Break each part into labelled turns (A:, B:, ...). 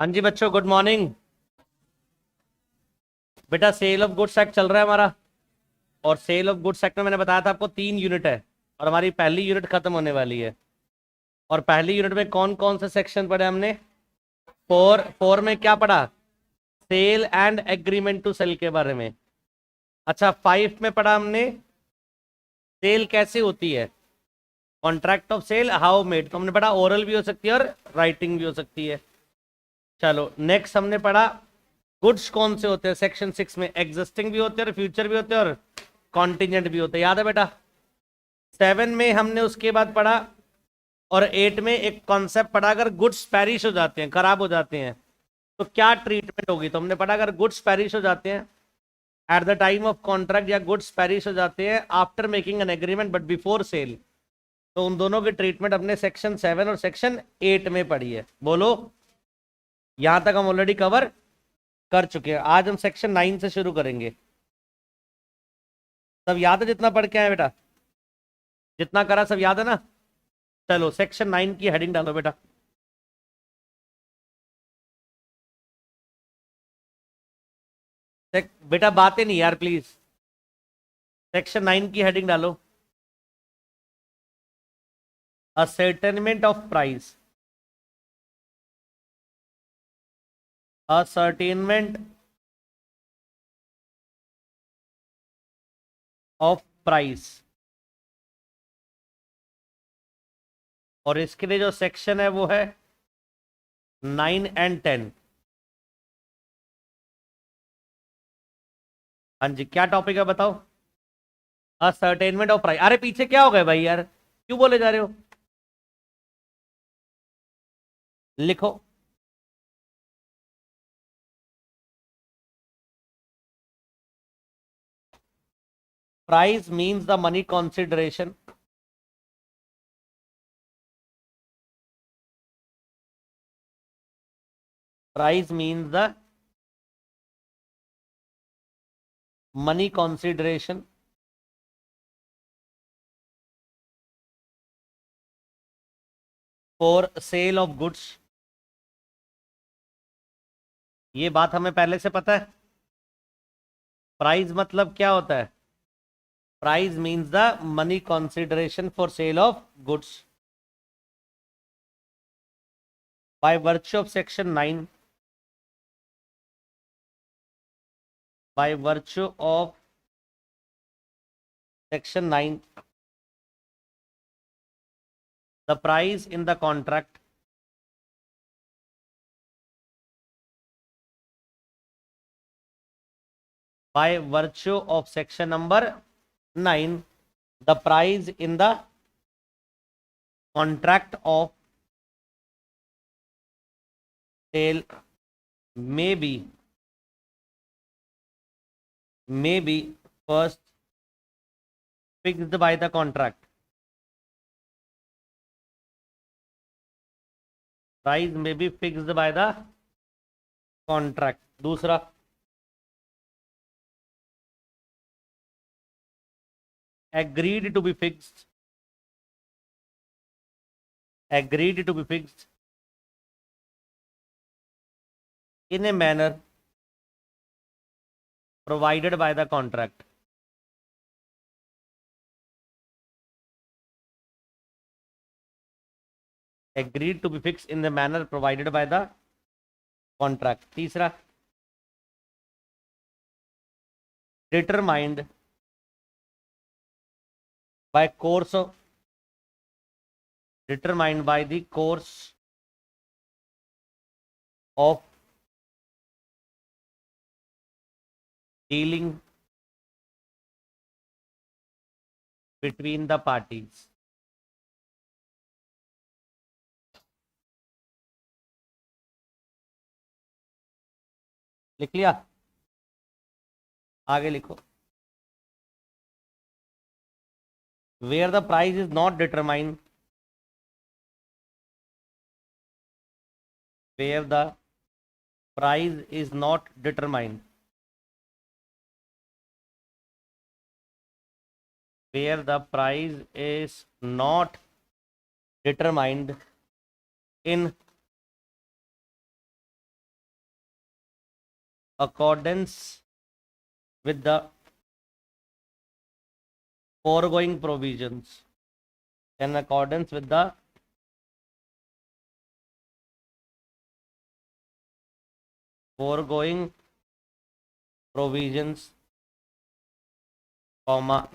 A: हाँ जी बच्चों, good morning. बेटा सेल ऑफ गुड्स एक्ट चल रहा है हमारा। और सेल ऑफ गुड्स एक्ट में मैंने बताया था आपको 3 यूनिट है। और हमारी पहली यूनिट खत्म होने वाली है। और पहली यूनिट में कौन कौन से सेक्शन पढ़े हमने? फोर फोर में क्या पढ़ा? Sale and agreement to sale के बारे में। अच्छा, 5 में पढ़ा हमने सेल कैसे होती है, contract of sale how made. तो हमने पढ़ा ओरल भी हो सकती है और राइटिंग भी हो सकती है। चलो नेक्स्ट हमने पढ़ा गुड्स कौन से होते हैं। सेक्शन 6 में एग्जिस्टिंग भी होते हैं और फ्यूचर भी होते हैं और कॉन्टिजेंट भी होते हैं। याद है बेटा? 7 में हमने उसके बाद पढ़ा और 8 में एक कॉन्सेप्ट पढ़ा, अगर गुड्स पैरिश हो जाते हैं, खराब हो जाते हैं, तो क्या ट्रीटमेंट होगी। तो हमने पढ़ा अगर गुड्स पैरिश हो जाते हैं at the time of contract या गुड्स पैरिश हो जाते हैं after making an agreement but before sale, तो उन दोनों की ट्रीटमेंट अपने सेक्शन 7 और सेक्शन 8 में पढ़ी है। बोलो, यहां तक हम ऑलरेडी कवर कर चुके हैं। आज हम सेक्शन 9 से शुरू करेंगे। सब याद है जितना पढ़ के आए बेटा? जितना करा सब याद है ना? चलो सेक्शन 9 की हेडिंग डालो बेटा। बेटा बातें नहीं यार प्लीज। सेक्शन 9 की हेडिंग डालो, ascertainment of price. Ascertainment of price. और इसके लिए जो सेक्शन है वो है 9 और 10। हाँ जी, क्या टॉपिक है बताओ? Ascertainment of price. अरे पीछे क्या हो गया भाई यार, क्यों बोले जा रहे हो? लिखो। Price means the money consideration price means the money consideration for sale of goods. ये बात हमें पहले से पता है। प्राइस मतलब क्या होता है? Price means the money consideration for sale of goods by virtue of section 9। by virtue of section 9, the price in the contract by virtue of section number 9, the price in the contract of sale may be first fixed by the contract. Price may be fixed by the contract. दूसरा, agreed to be fixed in a manner provided by the contract. Agreed to be fixed in the manner provided by the contract. तीसरा, determined by the course of dealing between the parties. लिख लिया? आगे लिखो। Where the price is not determined, where the price is not determined, where the price is not determined in accordance with the foregoing provisions, in accordance with the foregoing provisions, comma,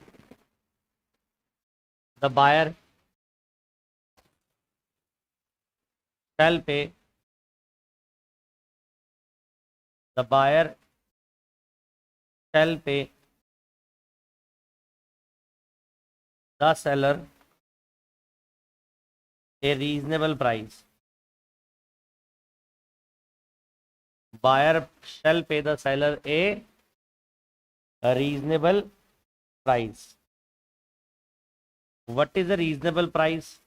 A: the buyer shall pay, the buyer shall pay the seller a reasonable price. Buyer shall pay the seller a reasonable price. What is a reasonable price?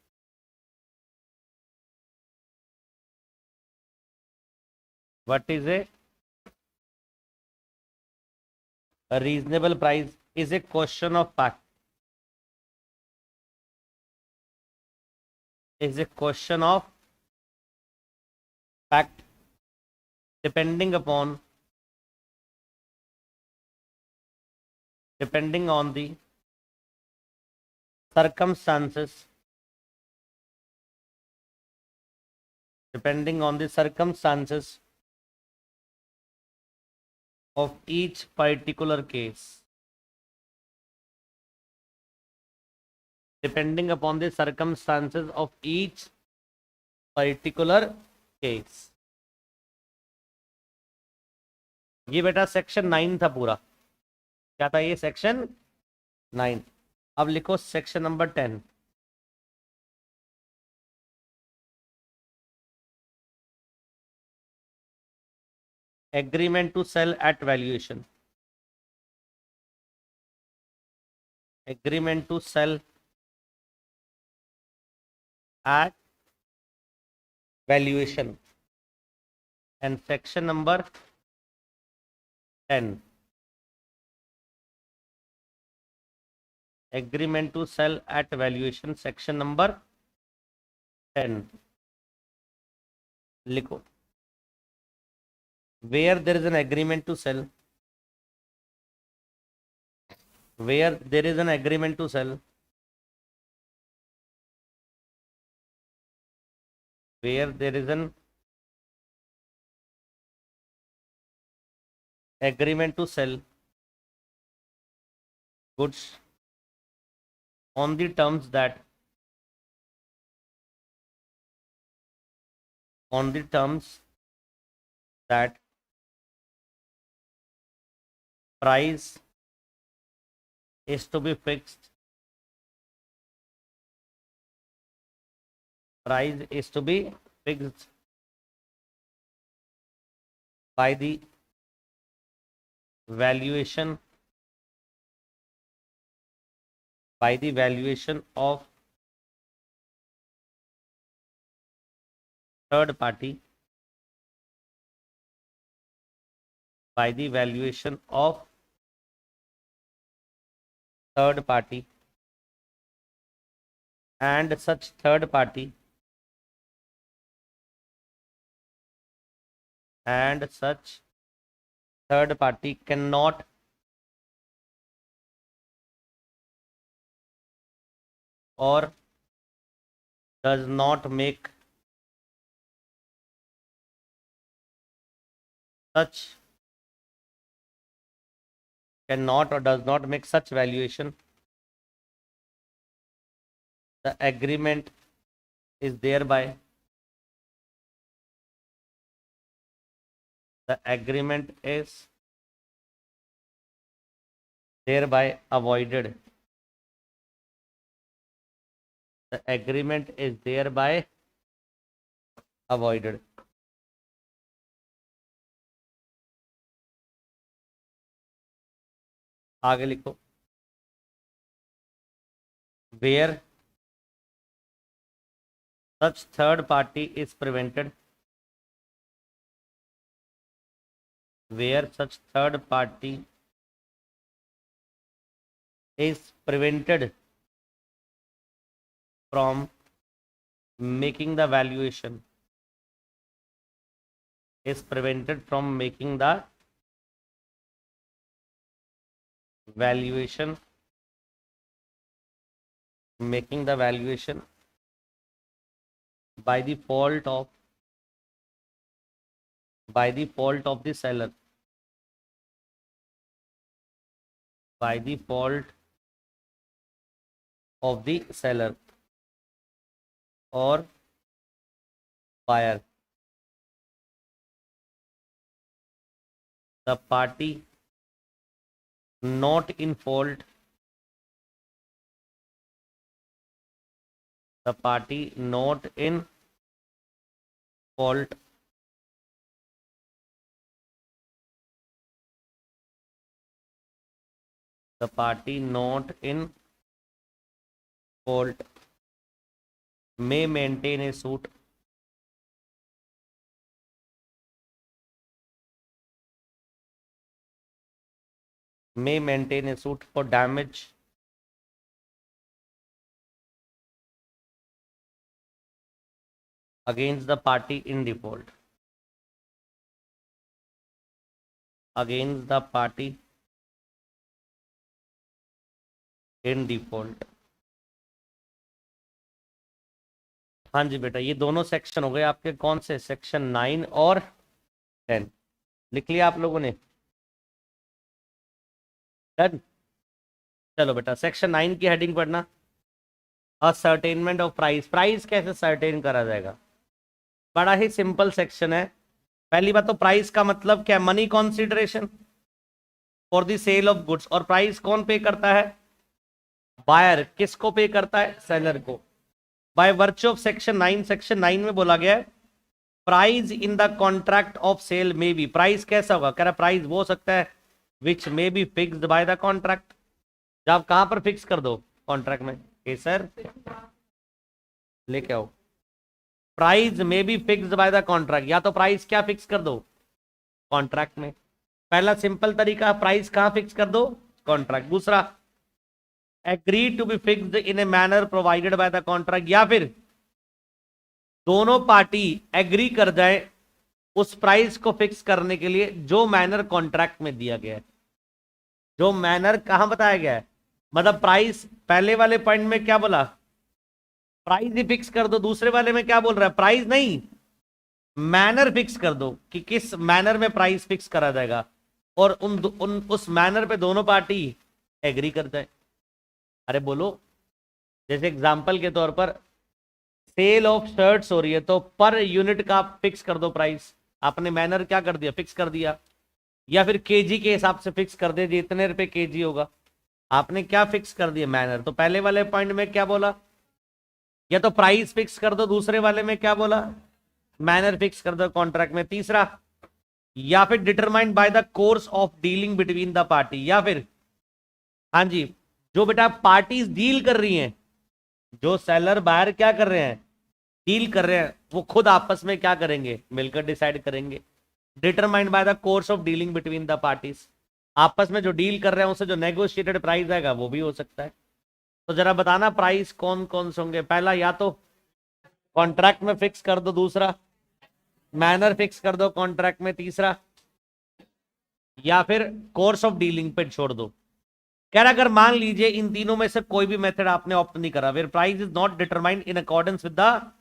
A: What is a reasonable price is a question of fact. Is a question of fact depending on the circumstances, depending on the circumstances of each particular case, depending upon the circumstances of each particular case. ये बेटा section 9 था पूरा। क्या था ये? Section 9। अब लिखो section number 10। Agreement to sale at valuation. Agreement to sale at valuation and section number 10। agreement to sell at valuation, section number 10 लिखो। where there is an agreement to sell, where there is an agreement to sell, where there is an agreement to sell goods on the terms that price is to be fixed, price is to be fixed by the valuation, by the valuation of third party, by the valuation of third party, and such third party cannot or does not make such, cannot or does not make such valuation. The agreement is thereby, the agreement is thereby avoided, the agreement is thereby avoided. आगे लिखो। where such third party is prevented, where such third party is prevented from making the valuation, is prevented from making the valuation, making the valuation by the fault of the seller, by the fault of the seller or buyer, the party not in fault, the party not in fault the party not in fault may maintain a suit for damage against the party in default, against the party in default। हाँ जी बेटा, ये दोनों section हो गए आपके, कौन से section 9 और 10 लिख लिया आप लोगों ने? डन। चलो बेटा, सेक्शन 9 की हेडिंग पढ़ना, असर्टेनमेंट ऑफ प्राइस। प्राइस कैसे सर्टेन करा जाएगा? बड़ा ही सिंपल सेक्शन है। पहली बात तो प्राइस का मतलब क्या है? Money consideration for the sale of goods. और प्राइस कौन पे करता है? बायर। किसको पे करता है? सेलर को। By virtue of section 9, section 9 में बोला गया है price in the contract of sale में बी। प्राइस कैसा होगा? कह रहा प्राइस वो हो सकता है which may be fixed by the contract. जब आप कहां पर फिक्स कर दो? कॉन्ट्रैक्ट में। सर लेके आओ। Price may be fixed by the contract, या तो प्राइस क्या फिक्स कर दो? कॉन्ट्रैक्ट में। पहला सिंपल तरीका, प्राइस कहां फिक्स कर दो? कॉन्ट्रैक्ट। दूसरा, agree to be fixed in a manner provided by the contract, या फिर दोनों पार्टी एग्री कर जाए उस प्राइस को फिक्स करने के लिए जो मैनर कॉन्ट्रैक्ट में दिया गया है। जो मैनर कहां बताया गया है, मतलब प्राइस पहले वाले पॉइंट में क्या बोला? प्राइस ही फिक्स कर दो। दूसरे वाले में क्या बोल रहा है? प्राइस नहीं, मैनर फिक्स कर दो कि किस मैनर में प्राइस फिक्स करा जाएगा, और उस मैनर पे दोनों पार्टी एग्री कर जाए। अरे बोलो, जैसे एग्जांपल के तौर पर सेल ऑफ शर्ट्स हो रही है तो पर यूनिट का फिक्स कर दो प्राइस। आपने मैनर क्या कर दिया? फिक्स कर दिया। या फिर केजी के हिसाब से फिक्स कर दे, जितने रुपए केजी होगा। आपने क्या फिक्स कर दिया? मैनर। तो पहले वाले पॉइंट में क्या बोला? या तो प्राइस फिक्स कर दो। दूसरे वाले में क्या बोला? मैनर फिक्स कर दो कॉन्ट्रैक्ट में। तीसरा, या फिर determined by the course of dealing between the party, या फिर हाँ जी, जो बेटा पार्टीज डील कर रही हैं, जो सेलर बायर क्या कर रहे हैं? डील कर रहे हैं, वो खुद आपस में क्या करेंगे? मिलकर डिसाइड करेंगे। Determined by the course of dealing between the parties, आपस में जो डील कर रहे हैं उससे जो नेगोशिएटेड प्राइस आएगा वो भी हो सकता है। तो जरा बताना प्राइस कौन कौन से होंगे? पहला, या तो कॉन्ट्रैक्ट में फिक्स कर दो। दूसरा, मैनर फिक्स कर दो कॉन्ट्रैक्ट में। तीसरा, या फिर कोर्स ऑफ डीलिंग पे छोड़ दो। कह रहा अगर मान लीजिए इन तीनों में से कोई भी मेथड आपने ऑप्ट नहीं करा, फिर price is not determined in accordance with the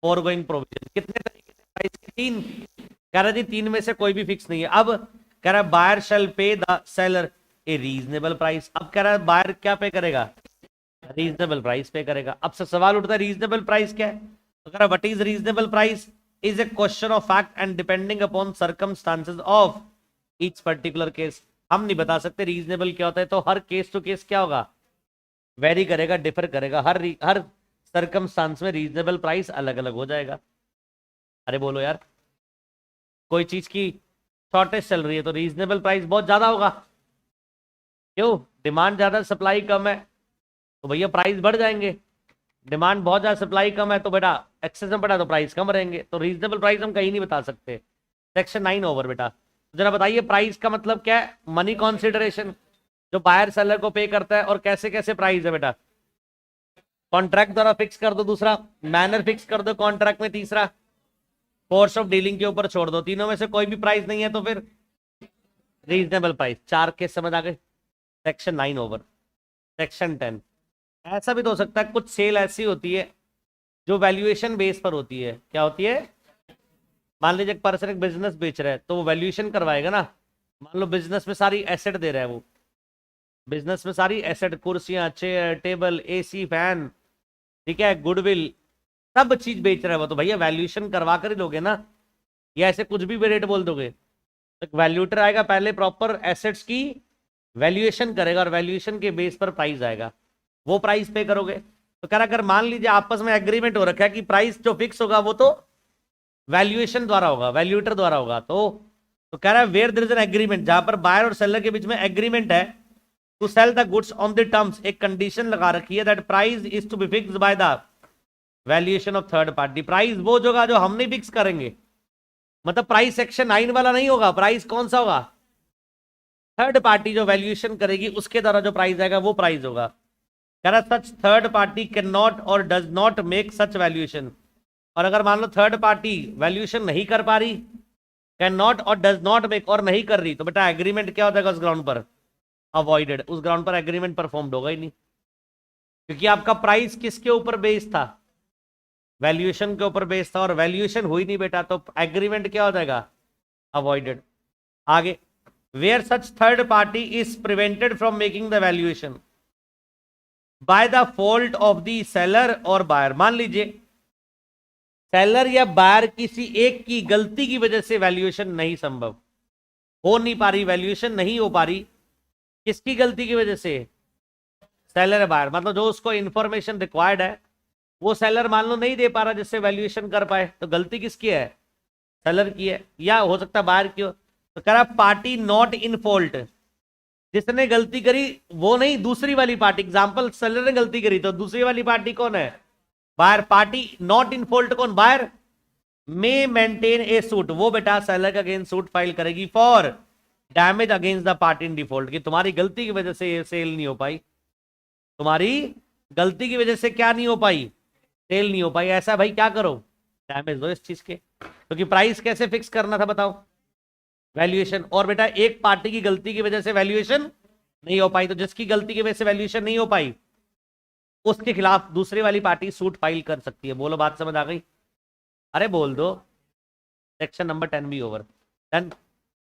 A: forgoing provision. कितने तरीके से प्राइस? 3। कह रहा जी 3 में से कोई भी फिक्स नहीं है। अब कह रहा बायर शैल पे the seller A reasonable price. अब कह रहा है बायर क्या पे करेगा? रीजनेबल प्राइस पे करेगा। अब से सवाल उठता है रीजनेबल प्राइस क्या है? तो कह रहा what is reasonable price is a question of fact and depending upon circumstances of each particular case. हम नहीं बता सकते रीजनेबल क्या होता है, तो हर केस टू केस क्या होगा? वेरी करेगा, डिफर करेगा। हर सर्कमस्टांस में रीजनेबल प्राइस अलग अलग हो जाएगा। अरे बोलो यार, कोई चीज की शॉर्टेज चल रही है तो रीजनेबल प्राइस बहुत ज्यादा होगा। क्यों? डिमांड ज्यादा, सप्लाई कम है, तो भैया प्राइस बढ़ जाएंगे। डिमांड बहुत ज्यादा, सप्लाई कम है, तो बेटा एक्सेस में बढ़ा तो प्राइस कम रहेंगे। तो रीजनेबल प्राइस हम कहीं नहीं बता सकते। सेक्शन 9 ओवर बेटा। जरा बताइए प्राइस का मतलब क्या है? मनी कॉन्सिडरेशन, जो बायर सेलर को पे करता है। और कैसे कैसे प्राइस है बेटा? कॉन्ट्रैक्ट द्वारा फिक्स कर दो। दूसरा, मैनर फिक्स कर दो कॉन्ट्रैक्ट में। तीसरा, कोर्स ऑफ डीलिंग के ऊपर छोड़ दो। तीनों में से कोई भी प्राइस नहीं है तो फिर रीजनेबल प्राइस। 4 केस समझ आ गए? Section 9 over, section 10। ऐसा भी तो हो सकता है कुछ सेल ऐसी होती है जो वैल्यूएशन बेस पर होती है। क्या होती है? मान लीजिए एक पर्सन एक बिजनेस बेच रहा है तो वो वैल्यूएशन करवाएगा ना। मान लो बिजनेस में सारी एसेट दे रहा है वो, बिजनेस में सारी एसेट, कुर्सियां, चेयर, टेबल, एसी, फैन, ठीक है, गुडविल, सब चीज बेच रहा है वो, तो भैया वैल्यूएशन करवा कर ही लोगे ना, या ऐसे कुछ भी रेट बोल दोगे? तो वैल्यूटर आएगा, पहले प्रॉपर एसेट्स की वैल्यूएशन करेगा और वैल्यूएशन के बेस पर प्राइस आएगा, वो प्राइस पे करोगे। तो कह रहा अगर मान लीजिए आपस में एग्रीमेंट हो रखा है कि प्राइस जो फिक्स होगा वो तो वैल्यूएशन द्वारा होगा, वैल्यूटर द्वारा होगा, तो कह रहा है where there is an agreement, जहां पर बायर और सेलर के बीच में एग्रीमेंट है to sale the goods on the terms, एक कंडीशन लगा रखी है that price is to be fixed by the valuation of third party. Price वो होगा जो हम नहीं फिक्स करेंगे, मतलब प्राइस सेक्शन 9 वाला नहीं होगा। प्राइस कौन सा होगा? थर्ड पार्टी जो वैल्यूएशन करेगी उसके द्वारा जो प्राइस आएगा वो प्राइस होगा। कह रहा सच थर्ड पार्टी कैन नॉट और does not make such valuation, और अगर मान लो थर्ड पार्टी वैल्यूएशन नहीं कर पा रही, कैन नॉट और डज नॉट मेक, और नहीं कर रही, तो बेटा एग्रीमेंट क्या हो जाएगा उस ग्राउंड पर? अवॉइडेड। उस ग्राउंड पर एग्रीमेंट परफॉर्म्ड होगा ही नहीं, क्योंकि आपका प्राइस किसके ऊपर बेस था? वैल्यूएशन के ऊपर बेस था, और वैल्यूएशन हुई नहीं बेटा, तो एग्रीमेंट क्या हो जाएगा? अवॉइडेड। आगे, where such third party is prevented from making the valuation by the fault of the seller और बायर। मान लीजिए सेलर या बायर किसी एक की गलती की वजह से वैल्यूएशन नहीं संभव हो नहीं पा रही, वैल्यूएशन नहीं हो पा रही, किसकी गलती की वजह से? सेलर बायर, मतलब जो उसको इंफॉर्मेशन रिक्वायर्ड है वो सेलर मान लो नहीं दे पा रहा जिससे वैल्यूएशन कर पाए, तो गलती किसकी है? सेलर की है, या हो सकता है बायर की हो। तो कह रहा पार्टी नॉट इन फॉल्ट, जिसने गलती करी वो नहीं, दूसरी वाली पार्टी। एग्जांपल, सेलर ने गलती करी तो दूसरी वाली पार्टी कौन है? Buyer. Party not in fault कौन? Buyer. May maintain a suit, वो बेटा सेलर के अगेंस्ट सूट फाइल करेगी for damage against the party in default, कि तुम्हारी गलती की वजह से ये सेल नहीं हो पाई, तुम्हारी गलती की वजह से क्या नहीं हो पाई? सेल नहीं हो पाई। ऐसा भाई क्या करो? डैमेज दो इस चीज के। क्योंकि प्राइस कैसे फिक्स करना था बताओ? वैल्यूएशन। और बेटा एक पार्टी की गलती की वजह से वैल्यूएशन नहीं हो पाई, तो जिसकी गलती की वजह से वैल्यूएशन नहीं हो पाई उसके खिलाफ दूसरी वाली पार्टी सूट फाइल कर सकती है। बोलो बात समझ आ गई? अरे बोल दो। सेक्शन नंबर 10 भी ओवर। डन?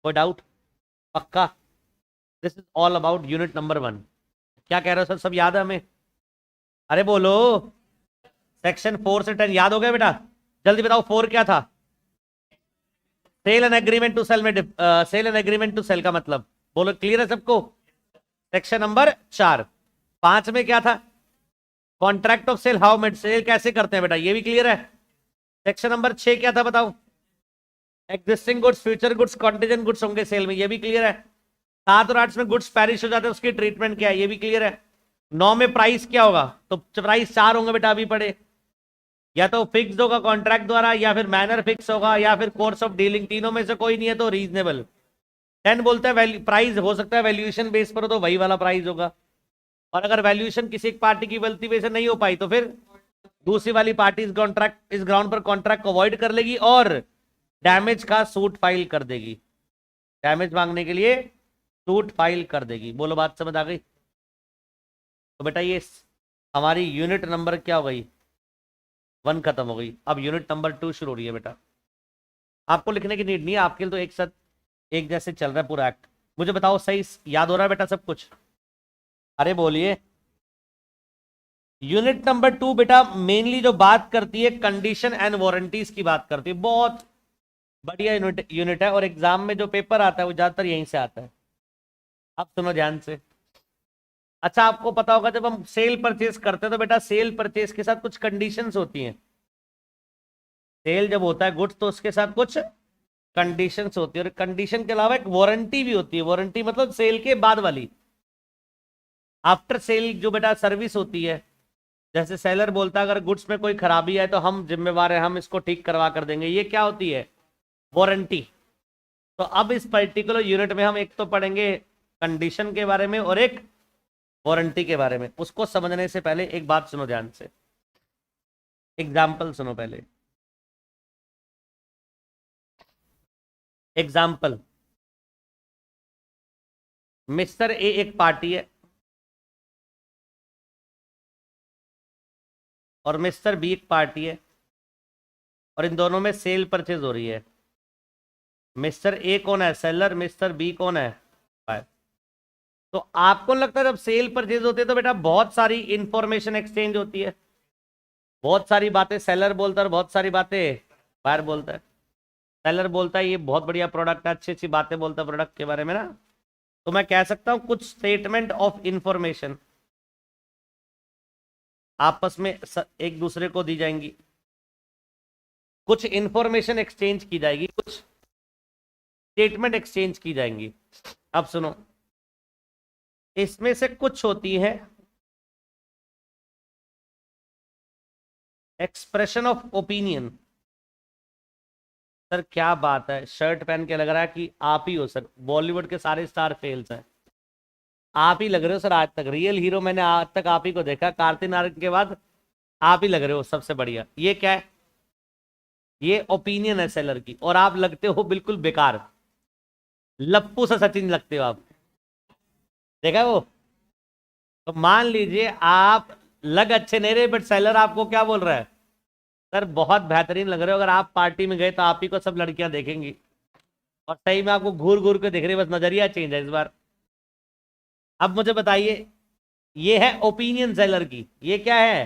A: कोई डाउट? पक्का? This is all about unit number 1। क्या कह रहे हो सर, सब याद है हमें? अरे बोलो। सेक्शन 4 से 10 याद हो गया बेटा? जल्दी बताओ 4 क्या था? Sale and agreement to sell में sale and agreement to sell का मतलब बोलो, क्लियर है सबको? Section number 4। 5 में क्या था? Contract of sale, how made, sale कैसे करते हैं बेटा, ये भी क्लियर है। सेक्शन नंबर 6 क्या था बताओ? Existing goods, future goods, contingent goods होंगे सेल में, ये भी क्लियर है। 7 और 8 में गुड्स पैरिश हो जाते हैं उसकी ट्रीटमेंट क्या है, ये भी क्लियर है। 9 में प्राइस क्या होगा? तो प्राइस 4 होंगे बेटा, अभी पढ़े। या तो फिक्स होगा कॉन्ट्रैक्ट द्वारा, या फिर मैनर फिक्स होगा, या फिर कोर्स ऑफ डीलिंग, तीनों में से कोई नहीं है तो रीजनेबल। 10 बोलता है प्राइस हो सकता है वैल्यूएशन बेस पर हो तो वही वाला प्राइस होगा, और अगर वैल्यूएशन किसी एक पार्टी की गलती वजह से नहीं हो पाई तो फिर दूसरी वाली पार्टी इस ग्राउंड पर कॉन्ट्रैक्ट को अवॉइड कर लेगी और डैमेज का सूट फाइल कर देगी, डैमेज मांगने के लिए सूट फाइल कर देगी। बोलो बात समझ आ गई? तो बेटा ये हमारी यूनिट नंबर क्या हो गई? 1 खत्म हो गई। अब यूनिट नंबर 2 शुरू हो रही है बेटा। आपको लिखने की नीड नहीं है, आपके लिए तो एक साथ एक जैसे चल रहा है पूरा एक्ट। मुझे बताओ सही याद हो रहा है बेटा सब कुछ? अरे बोलिए। यूनिट नंबर 2 बेटा मेनली जो बात करती है कंडीशन एंड वारंटीज की बात करती है। बहुत बढ़िया यूनिट है, और एग्जाम में जो पेपर आता है वो ज्यादातर यहीं से आता है। अब सुनो ध्यान से। अच्छा आपको पता होगा जब हम सेल परचेज करते हैं तो बेटा सेल परचेज के साथ कुछ कंडीशंस होती हैं। सेल जब होता है गुड्स तो उसके साथ कुछ कंडीशंस होती है, और कंडीशन के अलावा एक वारंटी भी होती है। वारंटी मतलब सेल के बाद वाली, आफ्टर सेल जो बेटा सर्विस होती है। जैसे सेलर बोलता है अगर गुड्स में कोई खराबी है तो हम जिम्मेवार हैं, हम इसको ठीक करवा कर देंगे, ये क्या होती है? वारंटी। तो अब इस पर्टिकुलर यूनिट में हम एक तो पढ़ेंगे कंडीशन के बारे में और एक वारंटी के बारे में। उसको समझने से पहले एक बात सुनो ध्यान से, एग्जाम्पल सुनो पहले। एग्जाम्पल, मिस्टर ए एक पार्टी है और मिस्टर बी एक पार्टी है, और इन दोनों में सेल परचेज हो रही है। मिस्टर ए कौन है? सेलर। मिस्टर बी कौन है? बायर। तो आपको लगता है जब सेल परचेज होती है तो बेटा बहुत सारी इंफॉर्मेशन एक्सचेंज होती है, बहुत सारी बातें सेलर बोलता है और बहुत सारी बातें बायर बोलता है। सेलर बोलता है ये बहुत बढ़िया प्रोडक्ट है, अच्छी अच्छी बातें बोलता है प्रोडक्ट के बारे में ना, तो मैं कह सकता हूं कुछ स्टेटमेंट ऑफ इंफॉर्मेशन आपस में एक दूसरे को दी जाएंगी, कुछ इंफॉर्मेशन एक्सचेंज की जाएगी, कुछ स्टेटमेंट एक्सचेंज की जाएंगी। अब सुनो, इसमें से कुछ होती है एक्सप्रेशन ऑफ ओपिनियन। सर क्या बात है, शर्ट पहन के लग रहा है कि आप ही हो सर, बॉलीवुड के सारे स्टार फेल्स हैं, आप ही लग रहे हो सर। आज तक रियल हीरो मैंने आज तक आप ही को देखा, कार्तिक नारायण के बाद आप ही लग रहे हो सबसे बढ़िया। ये क्या है? ये ओपिनियन है सेलर की, और आप लगते हो बिल्कुल बेकार, लप्पू सा सचिन लगते हो आप, देखा वो। तो मान लीजिए आप लग अच्छे नहीं रहे, बट सेलर आपको क्या बोल रहा है? सर बहुत बेहतरीन लग रहे हो, अगर आप पार्टी में गए तो आप ही को सब लड़कियां देखेंगी, और सही में आपको घूर घूर के देख रही है, बस नजरिया चेंज है इस बार। अब मुझे बताइए, ये है ओपिनियन सेलर की, ये क्या है?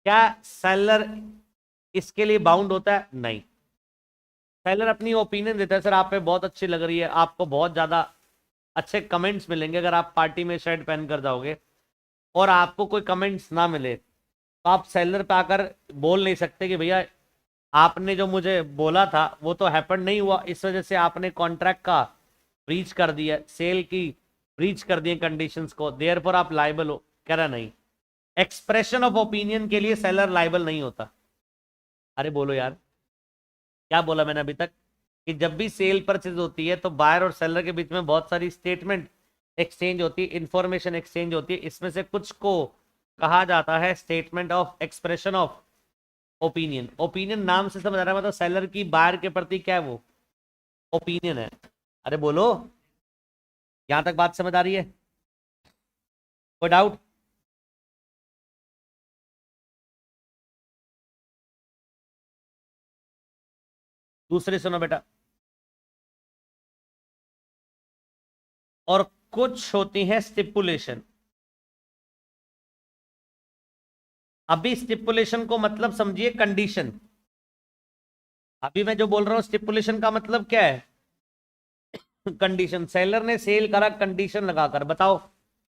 A: क्या सेलर इसके लिए बाउंड होता है? नहीं। सेलर अपनी ओपिनियन देता है, सर आप पे बहुत अच्छी लग रही है, आपको बहुत ज्यादा अच्छे कमेंट्स मिलेंगे अगर आप पार्टी में शर्ट पहन कर जाओगे, और आपको कोई कमेंट्स ना मिले तो आप सेलर पे आकर बोल नहीं सकते कि भैया आपने जो मुझे बोला था वो तो हैपन नहीं हुआ, इस वजह से आपने कॉन्ट्रैक्ट का ब्रीच कर दिया, सेल की ब्रीच कर दिए कंडीशंस को, देयरफॉर आप लाइबल हो। कह रहा नहीं, एक्सप्रेशन ऑफ ओपिनियन के लिए सेलर लाइबल नहीं होता। अरे बोलो यार, क्या बोला मैंने अभी तक? कि जब भी सेल परचेज होती है तो बायर और सेलर के बीच में बहुत सारी स्टेटमेंट एक्सचेंज होती है, इंफॉर्मेशन एक्सचेंज होती है, इसमें से कुछ को कहा जाता है statement of expression of opinion. Opinion नाम से समझ आ रहा है, मतलब सेलर की बायर के प्रति क्या है वो ओपिनियन है। अरे बोलो, यहां तक बात समझ आ रही है? कोई डाउट? दूसरी सुनो बेटा, और कुछ होती है स्टिपुलेशन। अभी स्टिपुलेशन को मतलब समझिए कंडीशन। अभी मैं जो बोल रहा हूं स्टिपुलेशन का मतलब क्या है? कंडीशन। सेलर ने सेल करा कंडीशन लगाकर, बताओ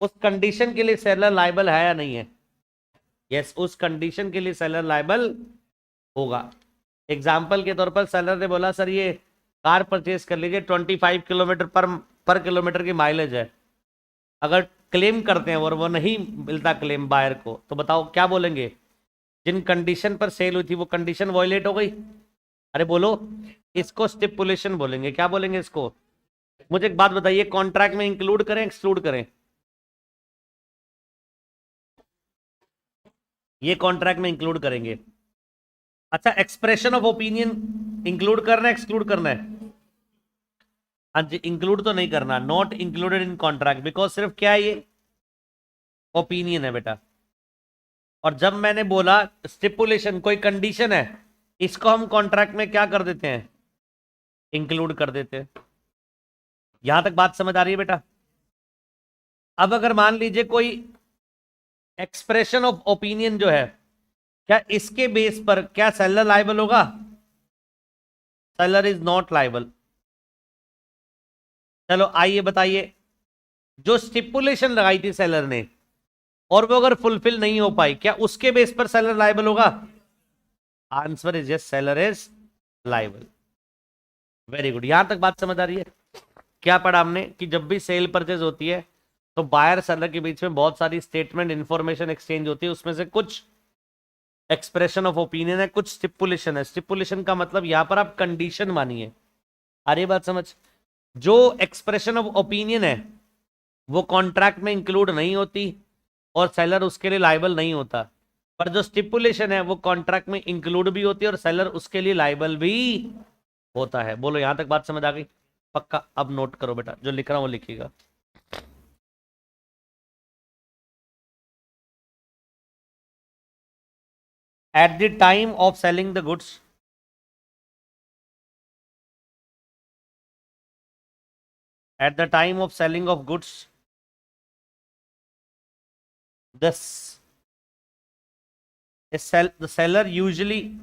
A: उस कंडीशन के लिए सेलर लाइबल है या नहीं है? यस, उस कंडीशन के लिए सेलर लाइबल होगा। एग्जाम्पल के तौर पर सेलर ने बोला सर ये कार परचेज कर लीजिए, 25 किलोमीटर पर किलोमीटर की माइलेज है। अगर क्लेम करते हैं और वो नहीं मिलता क्लेम बायर को, तो बताओ क्या बोलेंगे? जिन कंडीशन पर सेल हुई थी वो कंडीशन वॉयलेट हो गई। अरे बोलो, इसको स्टिपुलेशन बोलेंगे। क्या बोलेंगे इसको? मुझे एक बात बताइए, कॉन्ट्रैक्ट में इंक्लूड करें एक्सक्लूड करें? ये कॉन्ट्रैक्ट में इंक्लूड करेंगे। अच्छा, एक्सप्रेशन ऑफ ओपिनियन इंक्लूड करना है एक्सक्लूड करना है? हाँ जी, इंक्लूड तो नहीं करना, not included in contract, because सिर्फ क्या है ये ओपिनियन है बेटा। और जब मैंने बोला स्टिपुलेशन कोई कंडीशन है, इसको हम कॉन्ट्रैक्ट में क्या कर देते हैं? इंक्लूड कर देते हैं। यहां तक बात समझ आ रही है बेटा? अब अगर मान लीजिए कोई एक्सप्रेशन ऑफ ओपिनियन जो है, क्या इसके बेस पर क्या सेलर लाइबल होगा? Seller is not liable. चलो आइए बताइए, जो स्टिपुलेशन लगाई थी सेलर ने और वो अगर फुलफिल नहीं हो पाई, क्या उसके बेस पर सेलर लाइबल होगा? Answer is yes, seller is liable. Very good, यहां तक बात समझ आ रही है? क्या पढ़ा हमने कि जब भी सेल परचेज होती है तो बायर सेलर के बीच में बहुत सारी स्टेटमेंट इंफॉर्मेशन एक्सचेंज होती है, उसमें से कुछ एक्सप्रेशन ऑफ ओपिनियन है, कुछ स्टिपुलेशन है। स्टिपुलेशन का मतलब यहां पर आप कंडीशन मानिए। आ रही बात समझ? जो एक्सप्रेशन ऑफ ओपिनियन है वो कॉन्ट्रैक्ट में इंक्लूड नहीं होती और सेलर उसके लिए लाइबल नहीं होता, पर जो स्टिपुलेशन है वो कॉन्ट्रैक्ट में इंक्लूड भी होती है और सेलर उसके लिए लाइबल भी होता है। बोलो, यहां तक बात समझ आ गई? पक्का अब नोट करो बेटा, जो लिख रहा हूँ वो लिखिएगा। At the time of selling the goods, at the time of selling of goods, this the seller usually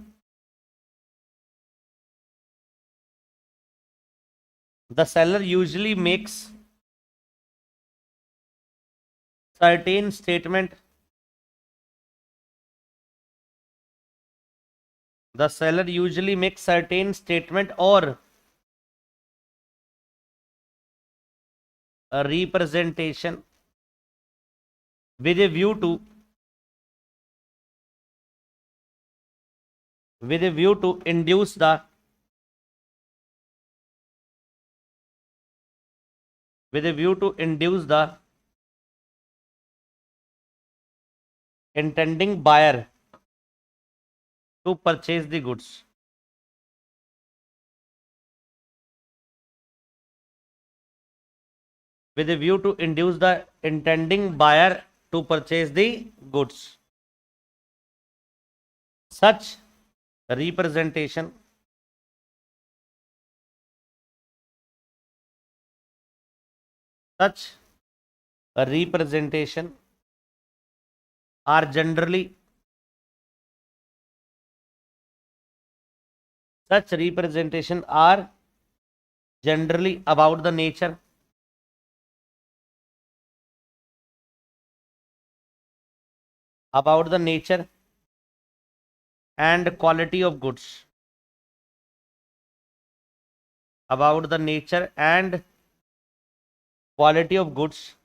A: makes certain statement. The seller usually makes certain statement or a representation with a view to induce the intending buyer to purchase the goods. With a view to induce the intending buyer to purchase the goods. Such representation such a representation are generally such representation are generally about the nature and quality of goods, about the nature and quality of goods,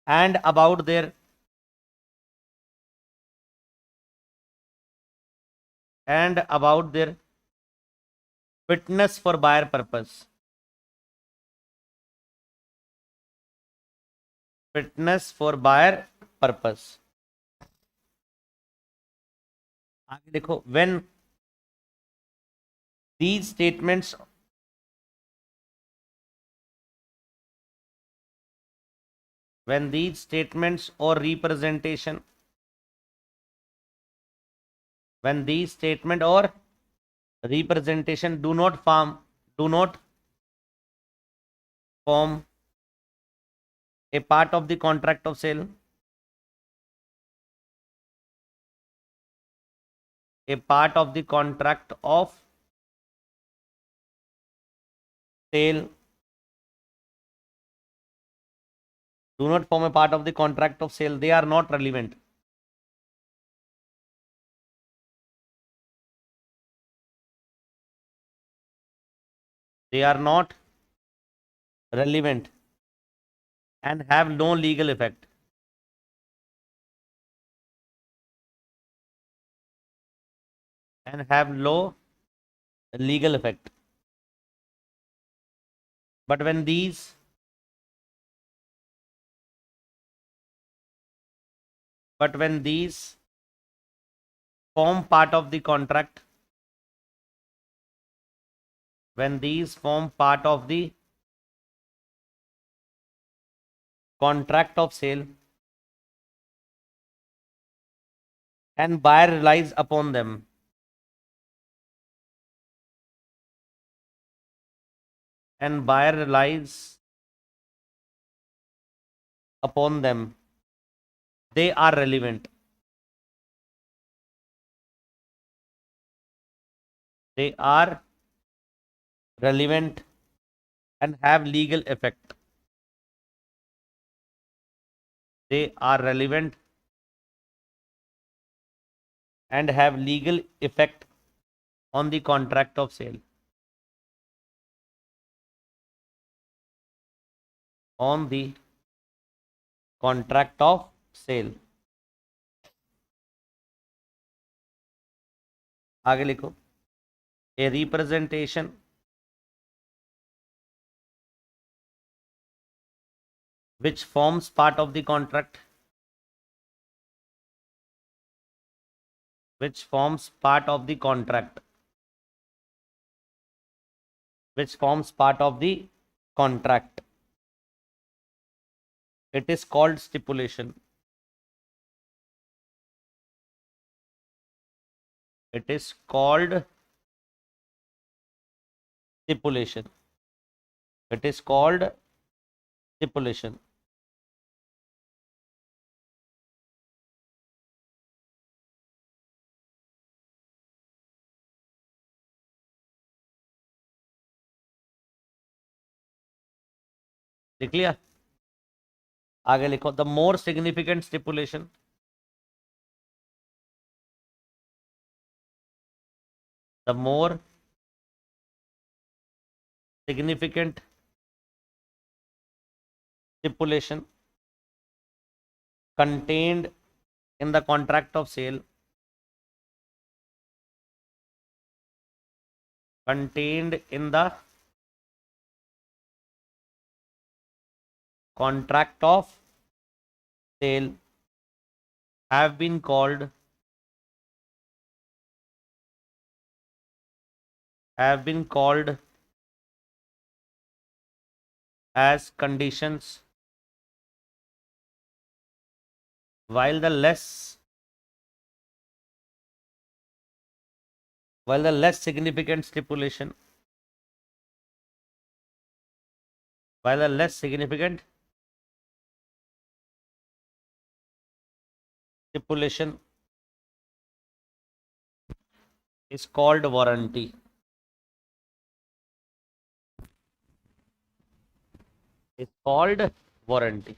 A: and about their fitness for buyer purpose. Fitness for buyer purpose. आगे देखो, these statements when these statements or representation when these statement or representation do not form a part of the contract of sale, a part of the contract of sale, do not form a part of the contract of sale, they are not relevant. They are not relevant and have no legal effect. And have no legal effect. But when these form part of the contract, when these form part of the contract of sale and buyer relies upon them, and buyer relies upon them, they are relevant. They are relevant and have legal effect. They are relevant and have legal effect on the contract of sale. On the contract of sale. आगे लिखो, a representation which forms part of the contract, which forms part of the contract which forms part of the contract. It is called stipulation. It is called stipulation. It is called stipulation. लिख लिया? आगे लिखो, the more significant stipulation, the more significant stipulation contained in the contract of sale, contained in the contract of sale have been called as conditions, while the less significant stipulation, is called warranty. Is called warranty.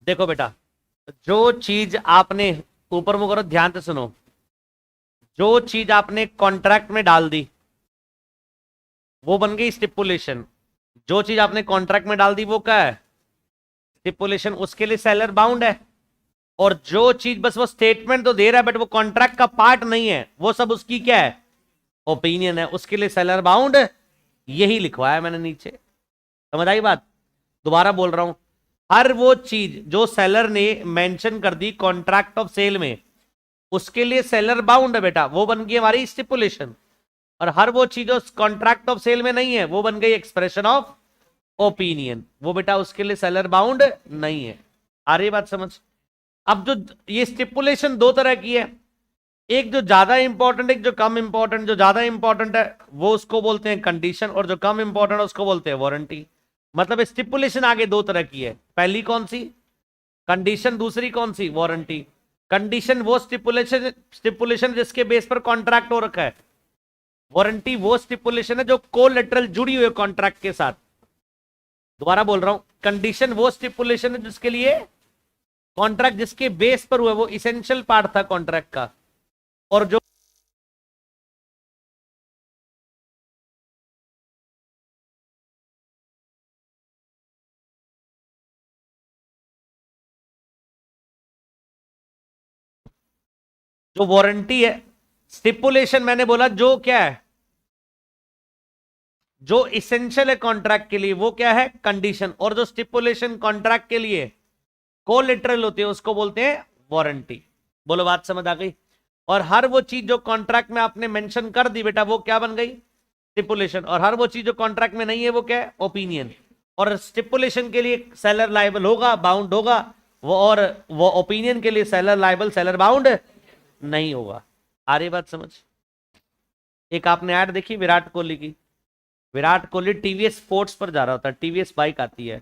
A: देखो बेटा, जो चीज आपने, ऊपर मुझे करो, ध्यान से सुनो, जो चीज आपने कॉन्ट्रैक्ट में डाल दी वो बन गई स्टिपुलेशन। जो चीज आपने कॉन्ट्रैक्ट में डाल दी वो क्या है? स्टिपुलेशन। उसके लिए सेलर बाउंड है। और जो चीज बस वो स्टेटमेंट तो दे रहा है बट वो कॉन्ट्रैक्ट का पार्ट नहीं है, वो सब उसकी क्या है? ओपिनियन है। उसके लिए सेलर बाउंड, यही लिखवाया मैंने नीचे। समझ आई बात? दोबारा बोल रहा हूं, हर वो चीज जो सेलर ने मेंशन कर दी कॉन्ट्रैक्ट ऑफ सेल में, उसके लिए सेलर बाउंड है बेटा, वो बन गई हमारी स्टिपुलेशन। और हर वो चीज जो कॉन्ट्रैक्ट ऑफ सेल में नहीं है वो बन गई एक्सप्रेशन ऑफ ओपिनियन, वो बेटा उसके लिए सेलर बाउंड नहीं है। आ रही बात समझ? अब जो ये स्टिपुलेशन दो तरह की है, एक जो ज्यादा इंपॉर्टेंट, एक जो कम इंपॉर्टेंट। जो ज्यादा इंपॉर्टेंट है वो उसको बोलते हैं कंडीशन, और जो कम इंपॉर्टेंट है उसको बोलते हैं वारंटी। मतलब स्टिपुलेशन आगे दो तरह की है, पहली कौन सी? कंडीशन। दूसरी कौन सी? वारंटी। कंडीशन वो स्टिपुलेशन जिसके बेस पर कॉन्ट्रैक्ट हो रखा है। वारंटी वो स्टिपुलेशन है जो कोलैटरल जुड़ी हुई है कॉन्ट्रैक्ट के साथ। दोबारा बोल रहा हूं, कंडीशन वो स्टिपुलेशन है जिसके लिए कॉन्ट्रैक्ट जिसके बेस पर हुआ, वो इसेंशियल पार्ट था कॉन्ट्रैक्ट का। और जो वारंटी है, स्टिपुलेशन मैंने बोला जो क्या है, जो इसेंशियल है कॉन्ट्रैक्ट के लिए, वो क्या है? कंडीशन। और जो स्टिपुलेशन कॉन्ट्रैक्ट के लिए कोलैटरल होती है उसको बोलते हैं वारंटी। बोलो बात समझ आ गई? और हर वो चीज जो कॉन्ट्रैक्ट में आपने मेंशन कर दी बेटा, वो क्या बन गई? स्टिपुलेशन। और हर वो चीज जो कॉन्ट्रैक्ट में नहीं है वो क्या है? ओपिनियन। और स्टिपुलेशन के लिए सेलर लायबल होगा, बाउंड होगा वो, और वो ओपिनियन के लिए सेलर लायबल, सेलर बाउंड नहीं होगा। आ रही बात समझ? एक आपने ऐड देखी विराट कोहली की? विराट कोहली टीवीएस स्पोर्ट्स पर जा रहा होता है, टीवीएस बाइक आती है,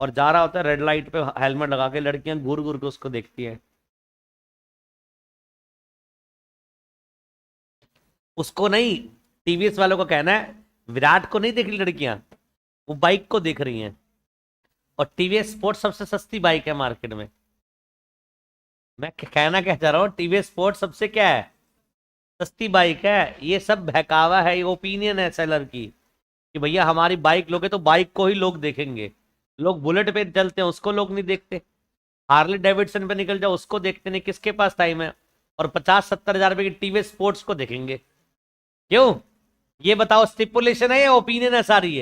A: और जा रहा होता है रेड लाइट पे हेलमेट लगा के, लड़कियां घूर घूर के उसको देखती हैं। उसको नहीं, टीवीएस वालों को कहना है विराट को नहीं देख रही लड़कियां, वो बाइक को देख रही हैं। और टीवीएस स्पोर्ट्स सबसे सस्ती बाइक है मार्केट में। मैं कहना क्या चाह रहा हूं, टीवीएस स्पोर्ट्स सबसे क्या है? सस्ती बाइक है। ये सब बहकावा है, ये ओपिनियन है सेलर की कि भैया हमारी बाइक लोगे तो बाइक को ही लोग देखेंगे। लोग बुलेट पे चलते हैं उसको लोग नहीं देखते, हार्ले डेविडसन पे निकल जाओ उसको देखते नहीं, किसके पास टाइम है? और 50-70 हजार रुपए की टीवीएस स्पोर्ट्स को देखेंगे। क्यों? ये बताओ, स्टिपुलेशन है या ओपिनियन है सारी?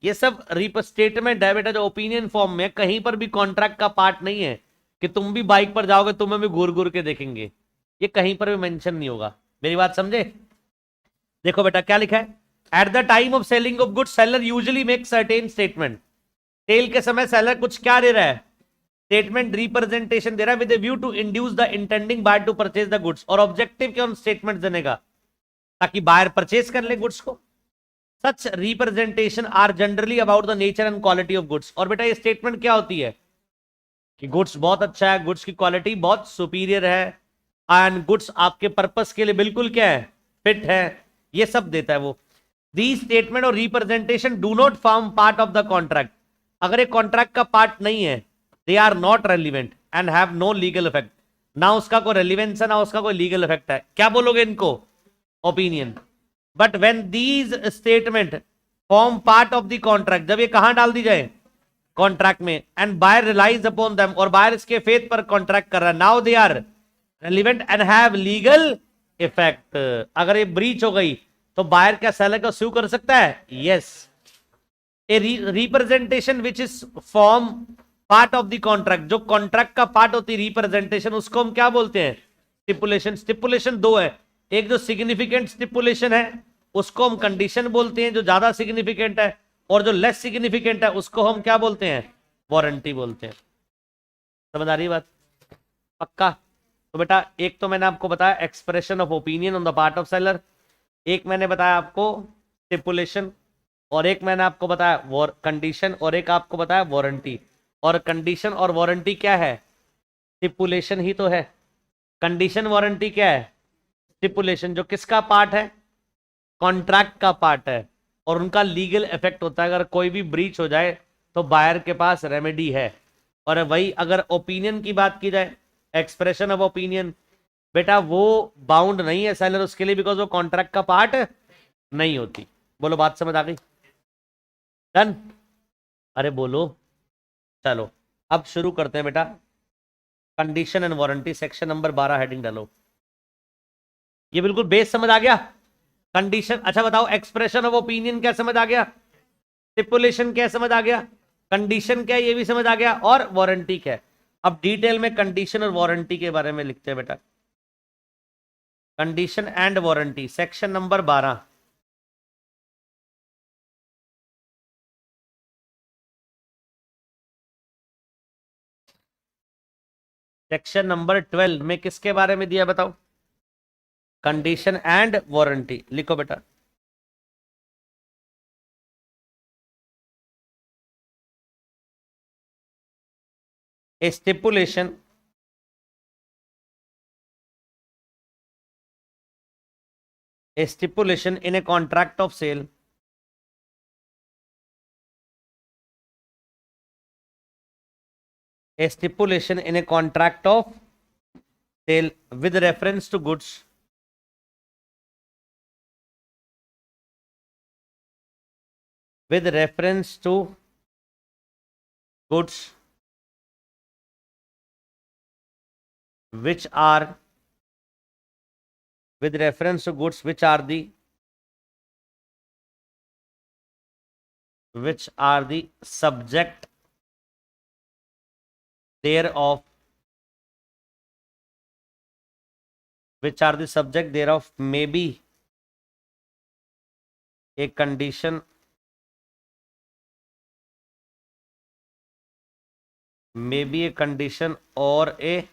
A: ये सब रिस्टेटमेंट है बेटा, जो ओपिनियन फॉर्म में, कहीं पर भी कॉन्ट्रैक्ट का पार्ट नहीं है कि तुम भी बाइक पर जाओगे तुम्हें भी घूर घूर के देखेंगे। ये कहीं पर भी मेंशन नहीं होगा। मेरी बात समझे? देखो बेटा क्या लिखा है, at the time of selling of goods seller usually make certain statement. Sale के समय सेलर कुछ क्या दे रहा है, स्टेटमेंट रिप्रेजेंटेशन दे रहा है with view to induce the intending buyer to purchase the goods. और ऑब्जेक्टिव क्या उन स्टेटमेंट देने का, ताकि बायर परचेज कर ले गुड्स को। Such representation are generally about the nature and quality of goods. और बेटा ये स्टेटमेंट क्या होती है कि गुड्स बहुत अच्छा है, गुड्स की क्वालिटी बहुत सुपीरियर है, एंड गुड्स आपके पर्पस के लिए बिल्कुल क्या है, फिट है, ये सब देता है वो। दी स्टेटमेंट और representation do not form part of the contract. अगर एक कॉन्ट्रैक्ट का पार्ट नहीं है, they are not relevant and have no legal effect. ना उसका कोई रेलिवेंस है, ना उसका कोई लीगल इफेक्ट है। क्या बोलोगे इनको, opinion. But when these statement form part of the contract, जब ये कहां डाल दी जाए, कॉन्ट्रैक्ट में, and buyer relies upon them, और बायर इसके फेथ पर कॉन्ट्रैक्ट कर रहा है, now they are relevant and have legal effect. अगर ये ब्रीच हो गई तो बायर क्या सेलर को स्यू कर सकता है? Yes. A representation which is form part of the contract, जो कॉन्ट्रैक्ट का पार्ट होती है रिप्रेजेंटेशन, उसको हम क्या बोलते हैं? स्टिपुलेशन। स्टिपुलेशन दो है, एक जो सिग्निफिकेंट स्टिपुलेशन है उसको हम कंडीशन बोलते हैं, जो ज्यादा सिग्निफिकेंट है, और जो लेस सिग्निफिकेंट है उसको हम क्या बोलते हैं? वारंटी बोलते हैं। समझ आ रही बात? पक्का? तो बेटा एक तो मैंने आपको बताया expression of opinion on the part of seller, एक मैंने बताया आपको स्टिपुलेशन, और एक मैंने आपको बताया कंडीशन, और एक आपको बताया वारंटी। और कंडीशन और वारंटी क्या है? स्टिपुलेशन ही तो है। कंडीशन वारंटी क्या है? स्टिपुलेशन, जो किसका पार्ट है? कॉन्ट्रैक्ट का पार्ट है, और उनका लीगल इफेक्ट होता है। अगर कोई भी ब्रीच हो जाए तो बायर के पास रेमेडी है। और वही अगर ओपिनियन की बात की जाए, एक्सप्रेशन ऑफ ओपिनियन, बेटा वो बाउंड नहीं है सेलर उसके लिए, बिकॉज वो कॉन्ट्रैक्ट का पार्ट नहीं होती। बोलो बात समझ आ गई? डन? अरे बोलो। चलो अब शुरू करते हैं बेटा। Condition and warranty, section number 12, heading डालो। ये बिल्कुल बेस समझ आ गया? कंडीशन, अच्छा बताओ एक्सप्रेशन ऑफ ओपिनियन क्या समझ आ गया? स्टिपुलेशन क्या समझ आ गया? कंडीशन क्या ये भी समझ आ गया? और वारंटी क्या है? अब डिटेल में कंडीशन और वारंटी के बारे में लिखते हैं बेटा। Condition and warranty, section number 12। Section number 12 में किसके बारे में दिया बताओ? Condition and warranty. लिखो बेटा। ए stipulation in a contract of sale a stipulation in a contract of sale with reference to goods with reference to goods which are with reference to goods which are the subject thereof, which are the subject thereof may be a condition, may be a condition or a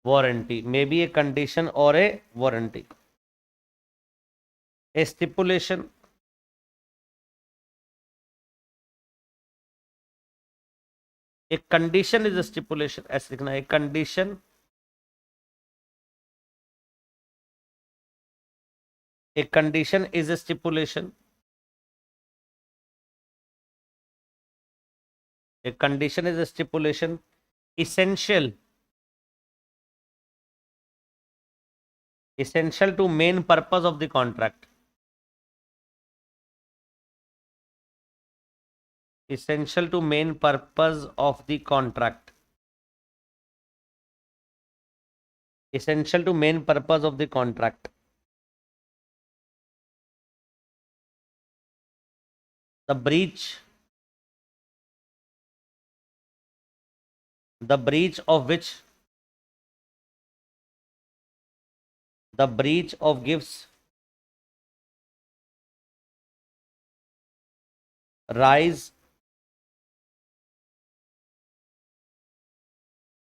A: warranty, may be a condition or a warranty. A stipulation a condition is a stipulation, ऐसे लिखना है, a condition is a stipulation, a condition is a stipulation essential to main purpose of the contract, essential to main purpose of the contract, essential to main purpose of the contract. The breach of which the breach of gives rise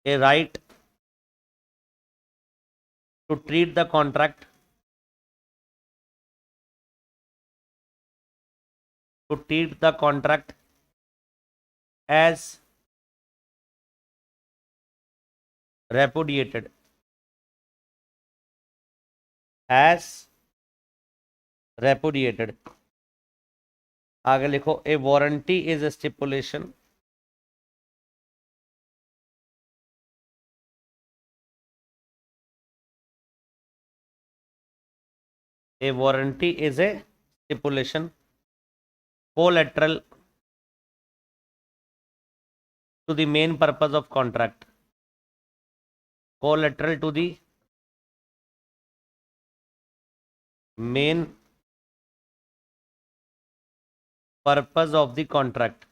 A: a right to treat the contract as repudiated. आगे लिखो, a warranty is a stipulation collateral to the main purpose of contract. Collateral to the main purpose of the contract.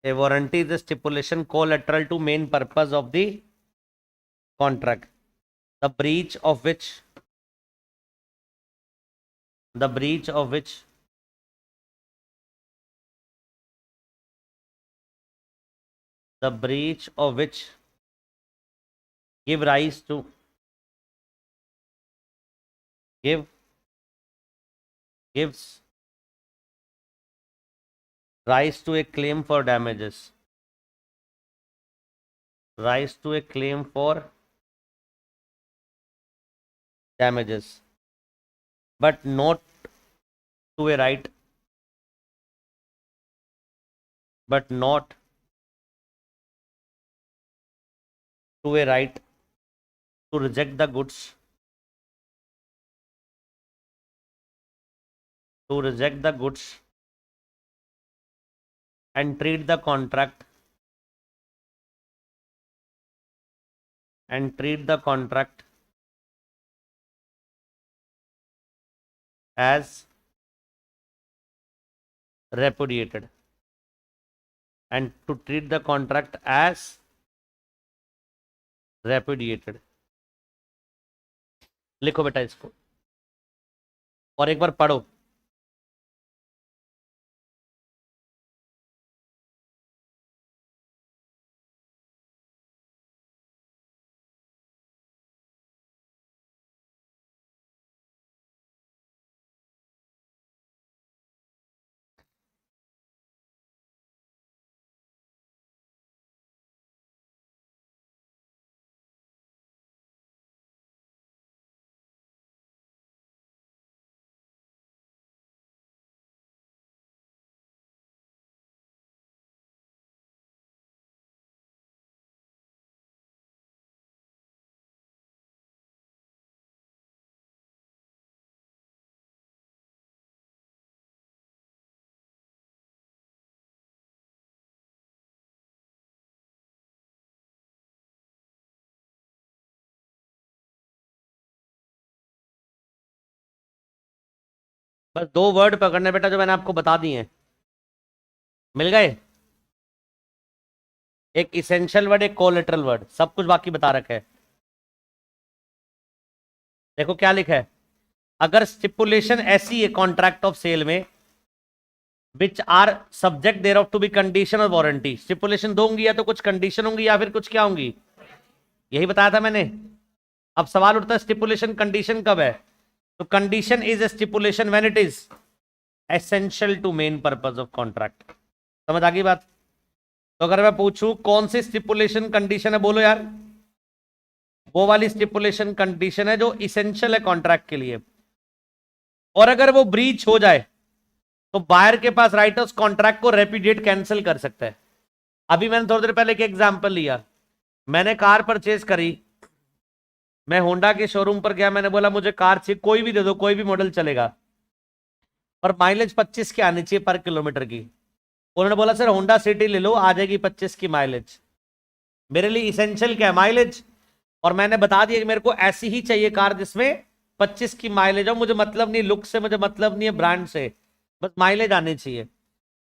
A: A warranty is a stipulation collateral to main purpose of the contract, the breach of which give rise to gives rise to a claim for damages. But not to a right to reject the goods and treat the contract as repudiated. And to treat the contract as repudiated. लिखो बेटा इसको और एक बार पढ़ो. बस 2 word पकड़ने बेटा जो मैंने आपको बता दिए हैं. मिल गए? एक इसेंशियल वर्ड, एक कोलेटरल वर्ड, सब कुछ बाकी बता रखा है. देखो क्या लिखा है. अगर स्टिपुलेशन ऐसी है कॉन्ट्रैक्ट ऑफ सेल में which are subject thereof to be condition और वारंटी. स्टिपुलेशन दो होंगी या तो कुछ कंडीशन होंगी या फिर कुछ क्या होंगी, यही बताया था मैंने. अब सवाल उठता है स्टिपुलेशन कंडीशन कब है. तो condition is a stipulation when it is essential to main purpose of contract. समझ आ गई बात. तो अगर मैं पूछूं कौन सी स्टिपुलेशन कंडीशन है, बोलो यार. वो वाली स्टिपुलेशन कंडीशन है जो इसेंशियल है कॉन्ट्रैक्ट के लिए. और अगर वो ब्रीच हो जाए तो बायर के पास राइट है उस कॉन्ट्रैक्ट को रेपुडिएट कैंसिल कर सकता है. अभी मैंने थोड़ी देर पहले एक एग्जांपल लिया. मैंने कार परचेज करी, मैं होंडा के शोरूम पर गया, मैंने बोला मुझे कार चाहिए, कोई भी दे दो, कोई भी मॉडल चलेगा, पर माइलेज 25 की आनी चाहिए पर किलोमीटर की. उन्होंने बोला सर होंडा सिटी ले लो, आ जाएगी 25 की माइलेज. मेरे लिए इसेंशियल क्या है, माइलेज. और मैंने बता दिया कि मेरे को ऐसी ही चाहिए कार जिसमें 25 की माइलेज हो. मुझे मतलब नहीं लुक से, मुझे मतलब नहीं है ब्रांड से, बस माइलेज आनी चाहिए.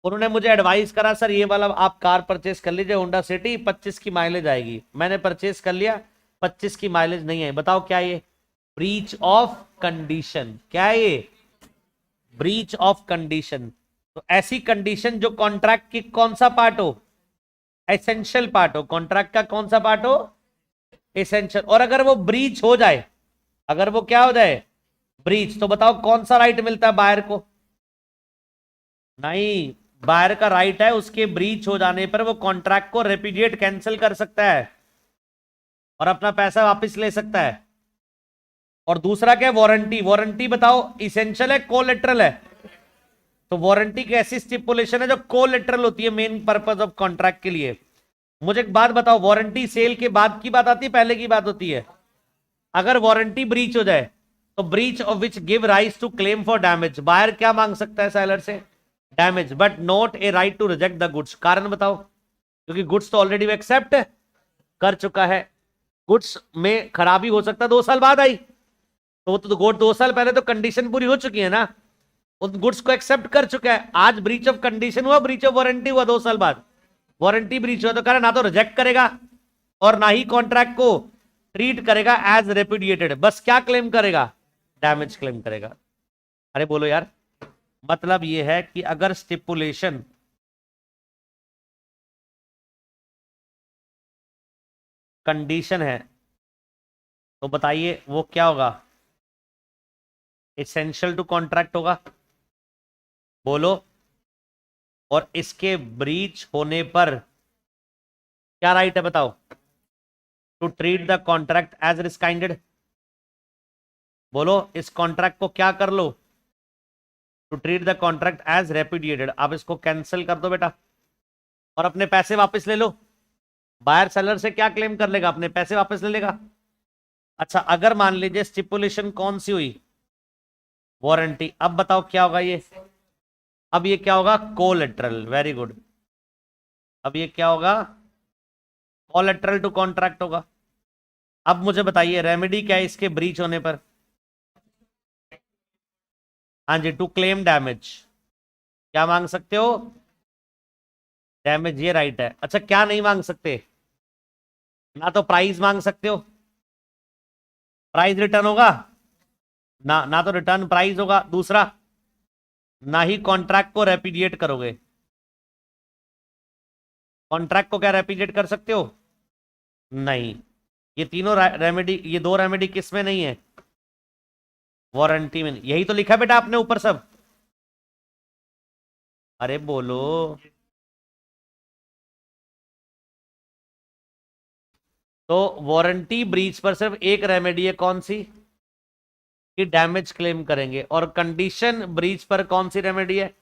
A: उन्होंने मुझे एडवाइस करा सर ये वाला आप कार परचेस कर लीजिए होंडा सिटी, 25 की माइलेज आएगी. मैंने परचेस कर लिया. 25 की माइलेज नहीं है, बताओ क्या ये ब्रीच ऑफ कंडीशन, क्या है ये ब्रीच ऑफ कंडीशन। तो ऐसी कंडीशन जो कॉन्ट्रैक्ट की कौन सा पार्ट हो, एसेंशियल पार्ट हो, कॉन्ट्रैक्ट का कौन सा पार्ट हो, एसेंशियल। और अगर वो ब्रीच हो जाए, अगर वो क्या हो जाए ब्रीच, तो बताओ कौन सा राइट मिलता है बायर को, नहीं बायर का राइट है उसके ब्रीच हो जाने पर वो कॉन्ट्रैक्ट को रेपुडिएट कैंसिल कर सकता है और अपना पैसा वापस ले सकता है। और दूसरा क्या है वारंटी, वारंटी बताओ इसेंशियल है कोलेटरल है, तो वारंटी की ऐसी स्टिपुलेशन है जो कोलेटरल होती है मेन पर्पस ऑफ कॉन्ट्रैक्ट के लिए। मुझे एक बात बताओ, वारंटी सेल के बाद की बात आती है पहले की बात होती है? अगर वारंटी ब्रीच हो जाए तो breach of which give right to claim for damage, buyer क्या मांग सकता है सेलर से, damage, but not a right to reject the goods. कारण बताओ, क्योंकि गुड्स तो ऑलरेडी वो एक्सेप्ट कर चुका है, गुड्स में खराबी हो सकता है 2 साल बाद आई, तो वो तो गुड 2 साल पहले तो कंडीशन पूरी हो चुकी है ना, उस गुड्स को एक्सेप्ट कर चुका है। आज ब्रीच ऑफ कंडीशन हुआ, ब्रीच ऑफ वारंटी हुआ 2 साल बाद, वारंटी ब्रीच हुआ तो कारण ना तो रिजेक्ट करेगा और ना ही कॉन्ट्रैक्ट को ट्रीट करेगा एज रेपुडिएटेड, बस क्या क्लेम करेगा, डैमेज क्लेम करेगा। अरे बोलो यार, मतलब ये है कि अगर स्टिपुलेशन कंडीशन है तो बताइए वो क्या होगा, एसेंशियल टू कॉन्ट्रैक्ट होगा, बोलो। और इसके ब्रीच होने पर क्या राइट है बताओ, to treat the contract as rescinded, बोलो इस कॉन्ट्रैक्ट को क्या कर लो, to treat the contract as repudiated. आप इसको कैंसिल कर दो बेटा और अपने पैसे वापस ले लो। बायर सेलर से क्या क्लेम कर लेगा, अपने पैसे वापस ले लेगा। अच्छा अगर मान लीजिए स्टिपुलेशन कौन सी हुई, वारंटी, अब बताओ क्या होगा ये, अब ये क्या होगा कोलेटरल, वेरी गुड। अब ये क्या होगा कोलेटरल टू कॉन्ट्रैक्ट होगा। अब मुझे बताइए रेमेडी क्या है इसके ब्रीच होने पर, हाँ जी टू क्लेम डैमेज, क्या मांग सकते हो, डैमेज, ये राइट है। अच्छा क्या नहीं मांग सकते, ना तो प्राइस मांग सकते हो, प्राइस रिटर्न होगा ना, ना तो रिटर्न प्राइस होगा, दूसरा ना ही कॉन्ट्रैक्ट को रेपुडिएट करोगे, कॉन्ट्रैक्ट को क्या रेपुडिएट कर सकते हो, नहीं। ये तीनों रेमेडी, ये 2 रेमेडी किस में नहीं है, वारंटी में नहीं। यही तो लिखा बेटा आपने ऊपर सब, अरे बोलो, तो वारंटी ब्रीच पर सिर्फ एक रेमेडी है, कौन सी, कि डैमेज क्लेम करेंगे, और कंडीशन ब्रीच पर कौन सी रेमेडी है,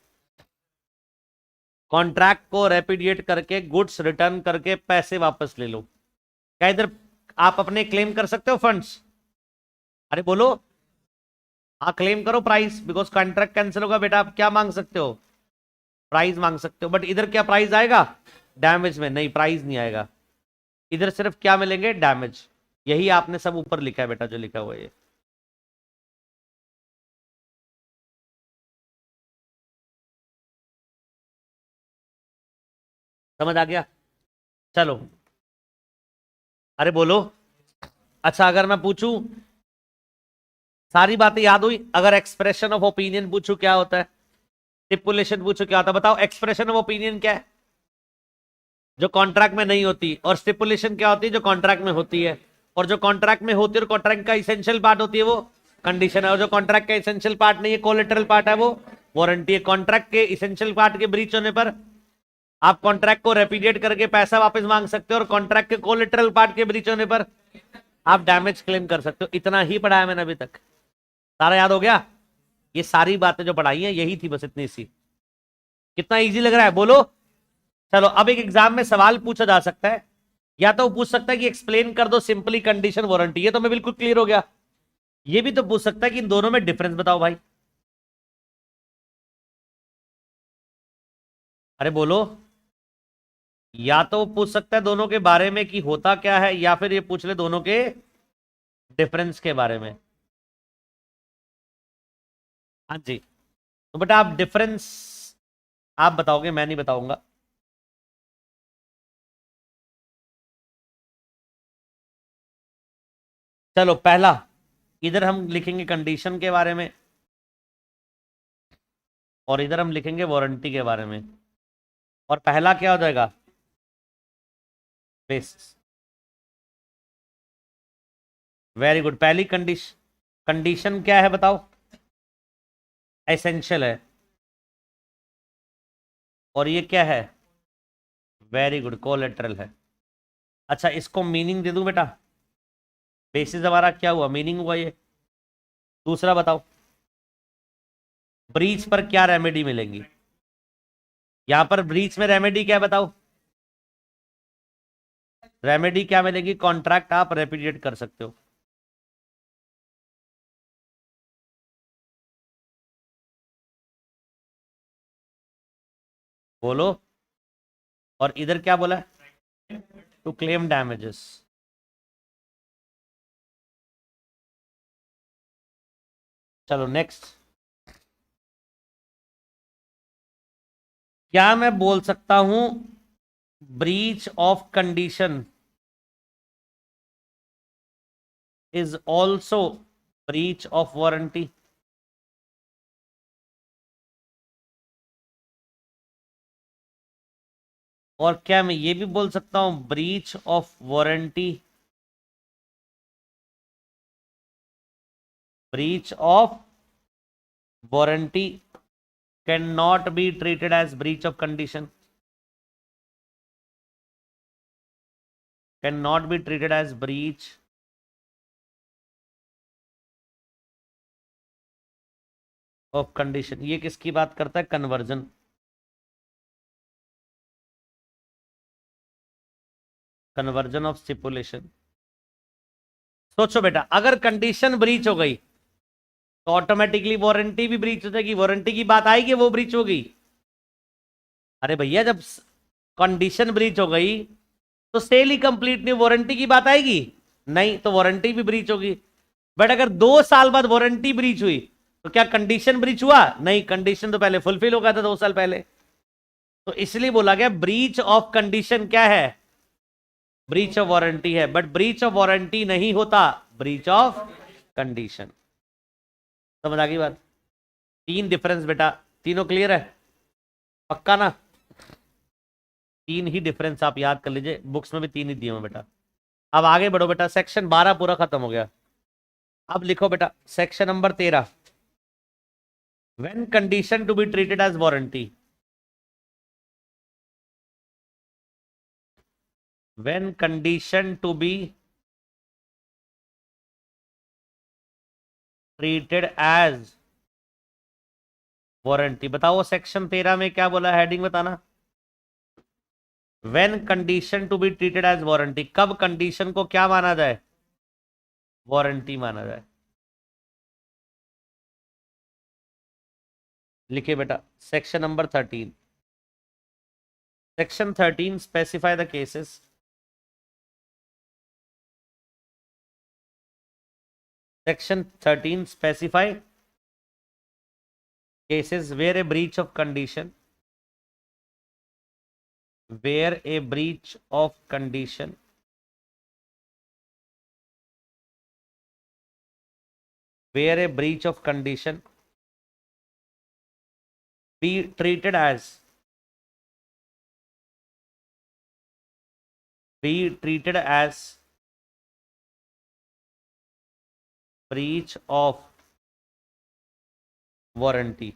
A: कॉन्ट्रैक्ट को रेपुडिएट करके गुड्स रिटर्न करके पैसे वापस ले लो। क्या इधर आप अपने क्लेम कर सकते हो फंड्स, अरे बोलो, हाँ क्लेम करो प्राइस, बिकॉज कॉन्ट्रैक्ट कैंसिल होगा बेटा, आप क्या मांग सकते हो, प्राइस मांग सकते हो, बट इधर क्या प्राइस आएगा, डैमेज में नहीं, प्राइस नहीं आएगा, इधर सिर्फ क्या मिलेंगे, डैमेज। यही आपने सब ऊपर लिखा है बेटा, जो लिखा हुआ है ये। समझ आ गया, चलो। अरे बोलो, अच्छा अगर मैं पूछूं, सारी बातें याद हुई, अगर एक्सप्रेशन ऑफ ओपिनियन पूछूं क्या होता है, स्टिपुलेशन पूछो क्या होता है, बताओ एक्सप्रेशन ऑफ ओपिनियन क्या है, जो कॉन्ट्रैक्ट में नहीं होती, और स्टिपुलेशन क्या होती है, जो कॉन्ट्रैक्ट में होती है। और जो कॉन्ट्रैक्ट में होती है और कॉन्ट्रैक्ट का इसेंशियल पार्ट होती है वो कंडीशन है, और जो कॉन्ट्रैक्ट का इसेंशियल पार्ट नहीं है, कोलेटरल पार्ट है, वो वारंटी है। कॉन्ट्रैक्ट के इसेंशियल पार्ट के ब्रीच होने पर आप कॉन्ट्रैक्ट को रेपुडिएट करके पैसा वापस मांग सकते हो, और कॉन्ट्रैक्ट के कोलेटरल पार्ट के ब्रीच होने पर आप डैमेज क्लेम कर सकते हो। इतना ही पढ़ाया मैंने अभी तक, सारा याद हो गया, ये सारी बातें जो पढ़ाई हैं यही थी, बस इतनी सी। कितना इजी लग रहा है बोलो। चलो अब एक एग्जाम में सवाल पूछा जा सकता है, या तो पूछ सकता है कि एक्सप्लेन कर दो सिंपली कंडीशन वारंटी, ये तो मैं बिल्कुल क्लियर हो गया। ये भी तो पूछ सकता है कि इन दोनों में डिफरेंस बताओ भाई, अरे बोलो। या तो पूछ सकता है दोनों के बारे में कि होता क्या है, या फिर ये पूछ ले दोनों के डिफरेंस के बारे में। हाँ जी, तो बेटा आप डिफरेंस आप बताओगे, मैं नहीं बताऊंगा। चलो पहला, इधर हम लिखेंगे कंडीशन के बारे में और इधर हम लिखेंगे वारंटी के बारे में। और पहला क्या हो जाएगा? बेसिस। Very good. पहली कंडीशन, कंडीशन क्या है बताओ? एसेंशियल है। और ये क्या है? वेरी गुड, कोलेटरल है। अच्छा, इसको मीनिंग दे दूं बेटा? बेसिस हमारा क्या हुआ? मीनिंग हुआ ये। दूसरा बताओ, ब्रीच पर क्या रेमेडी मिलेंगी? यहां पर ब्रीच में रेमेडी क्या है बताओ? रेमेडी क्या मिलेगी? कॉन्ट्रैक्ट आप रेपिडिएट कर सकते हो। बोलो। और इधर क्या बोला? To claim damages. चलो नेक्स्ट। क्या मैं बोल सकता हूं breach of condition is also breach of warranty? और क्या मैं ये भी बोल सकता हूं breach of warranty, breach of warranty can not be treated as breach of condition? Can not be treated as breach of condition. ये किसकी बात करता है? कन्वर्जन। Conversion of stipulation. सोचो बेटा, अगर कंडीशन ब्रीच हो गई तो ऑटोमेटिकली वारंटी भी ब्रीच हो जाएगी। वारंटी की बात आएगी, वो ब्रीच होगी। अरे भैया, जब कंडीशन ब्रीच हो गई तो सेल ही कंप्लीट नहीं, वारंटी की बात आएगी? नहीं, तो वारंटी भी ब्रीच होगी। बट अगर 2 साल बाद वारंटी ब्रीच हुई तो क्या कंडीशन ब्रीच हुआ? नहीं, कंडीशन तो पहले फुलफिल हो गया था 2 साल पहले। तो इसलिए बोला गया ब्रीच ऑफ कंडीशन क्या है? ब्रीच ऑफ वारंटी है। बट ब्रीच ऑफ वारंटी नहीं होता, ब्रीच ऑफ कंडीशन। समझ आ गई बात? 3 डिफरेंस बेटा। तीनों क्लियर है? पक्का ना? 3 ही डिफरेंस आप याद कर लीजिए, बुक्स में भी 3 ही दिए हुए बेटा। अब आगे बढ़ो बेटा, सेक्शन 12 पूरा खत्म हो गया। अब लिखो बेटा section number 13, when condition to be treated as warranty. When condition to be treated as warranty. बताओ सेक्शन 13 में क्या बोला? हेडिंग बताना। When condition to be treated as warranty, कब कंडीशन को क्या माना जाए? वारंटी माना जाए। लिखिए बेटा section number 13। Section 13 specify the cases. Section 13 specify cases where a breach of condition, where a breach of condition where a breach of condition be treated as breach of warranty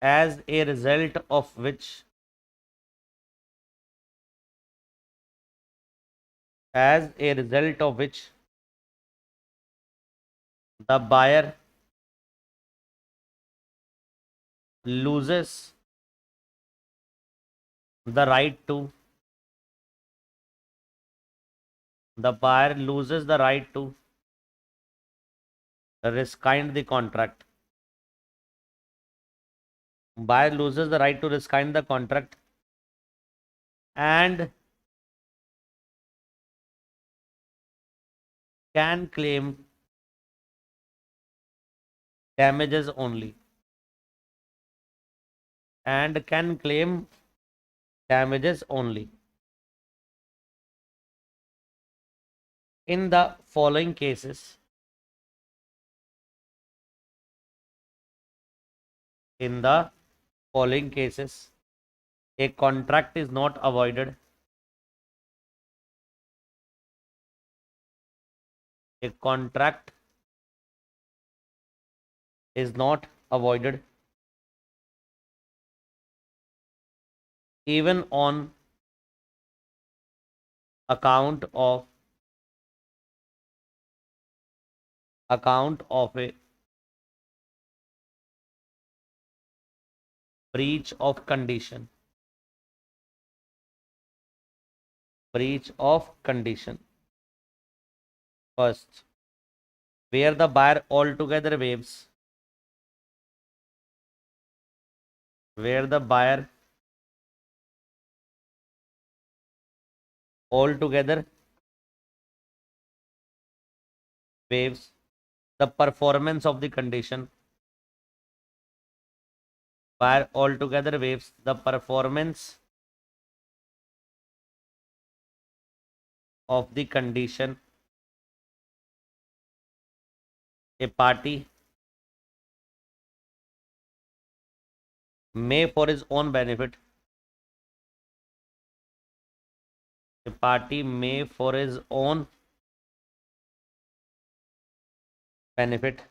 A: as a result of which the buyer loses the right to rescind the contract. Buyer loses the right to rescind the contract and can claim damages only. And can claim damages only. in the following cases, in the following cases, a contract is not avoided. A contract is not avoided even on account of a breach of condition. Breach of condition. First, where the buyer altogether waives. Where the buyer altogether waives the performance of the condition. Buyer altogether waives the performance of the condition. A party may for his own benefit. A party may for his own benefit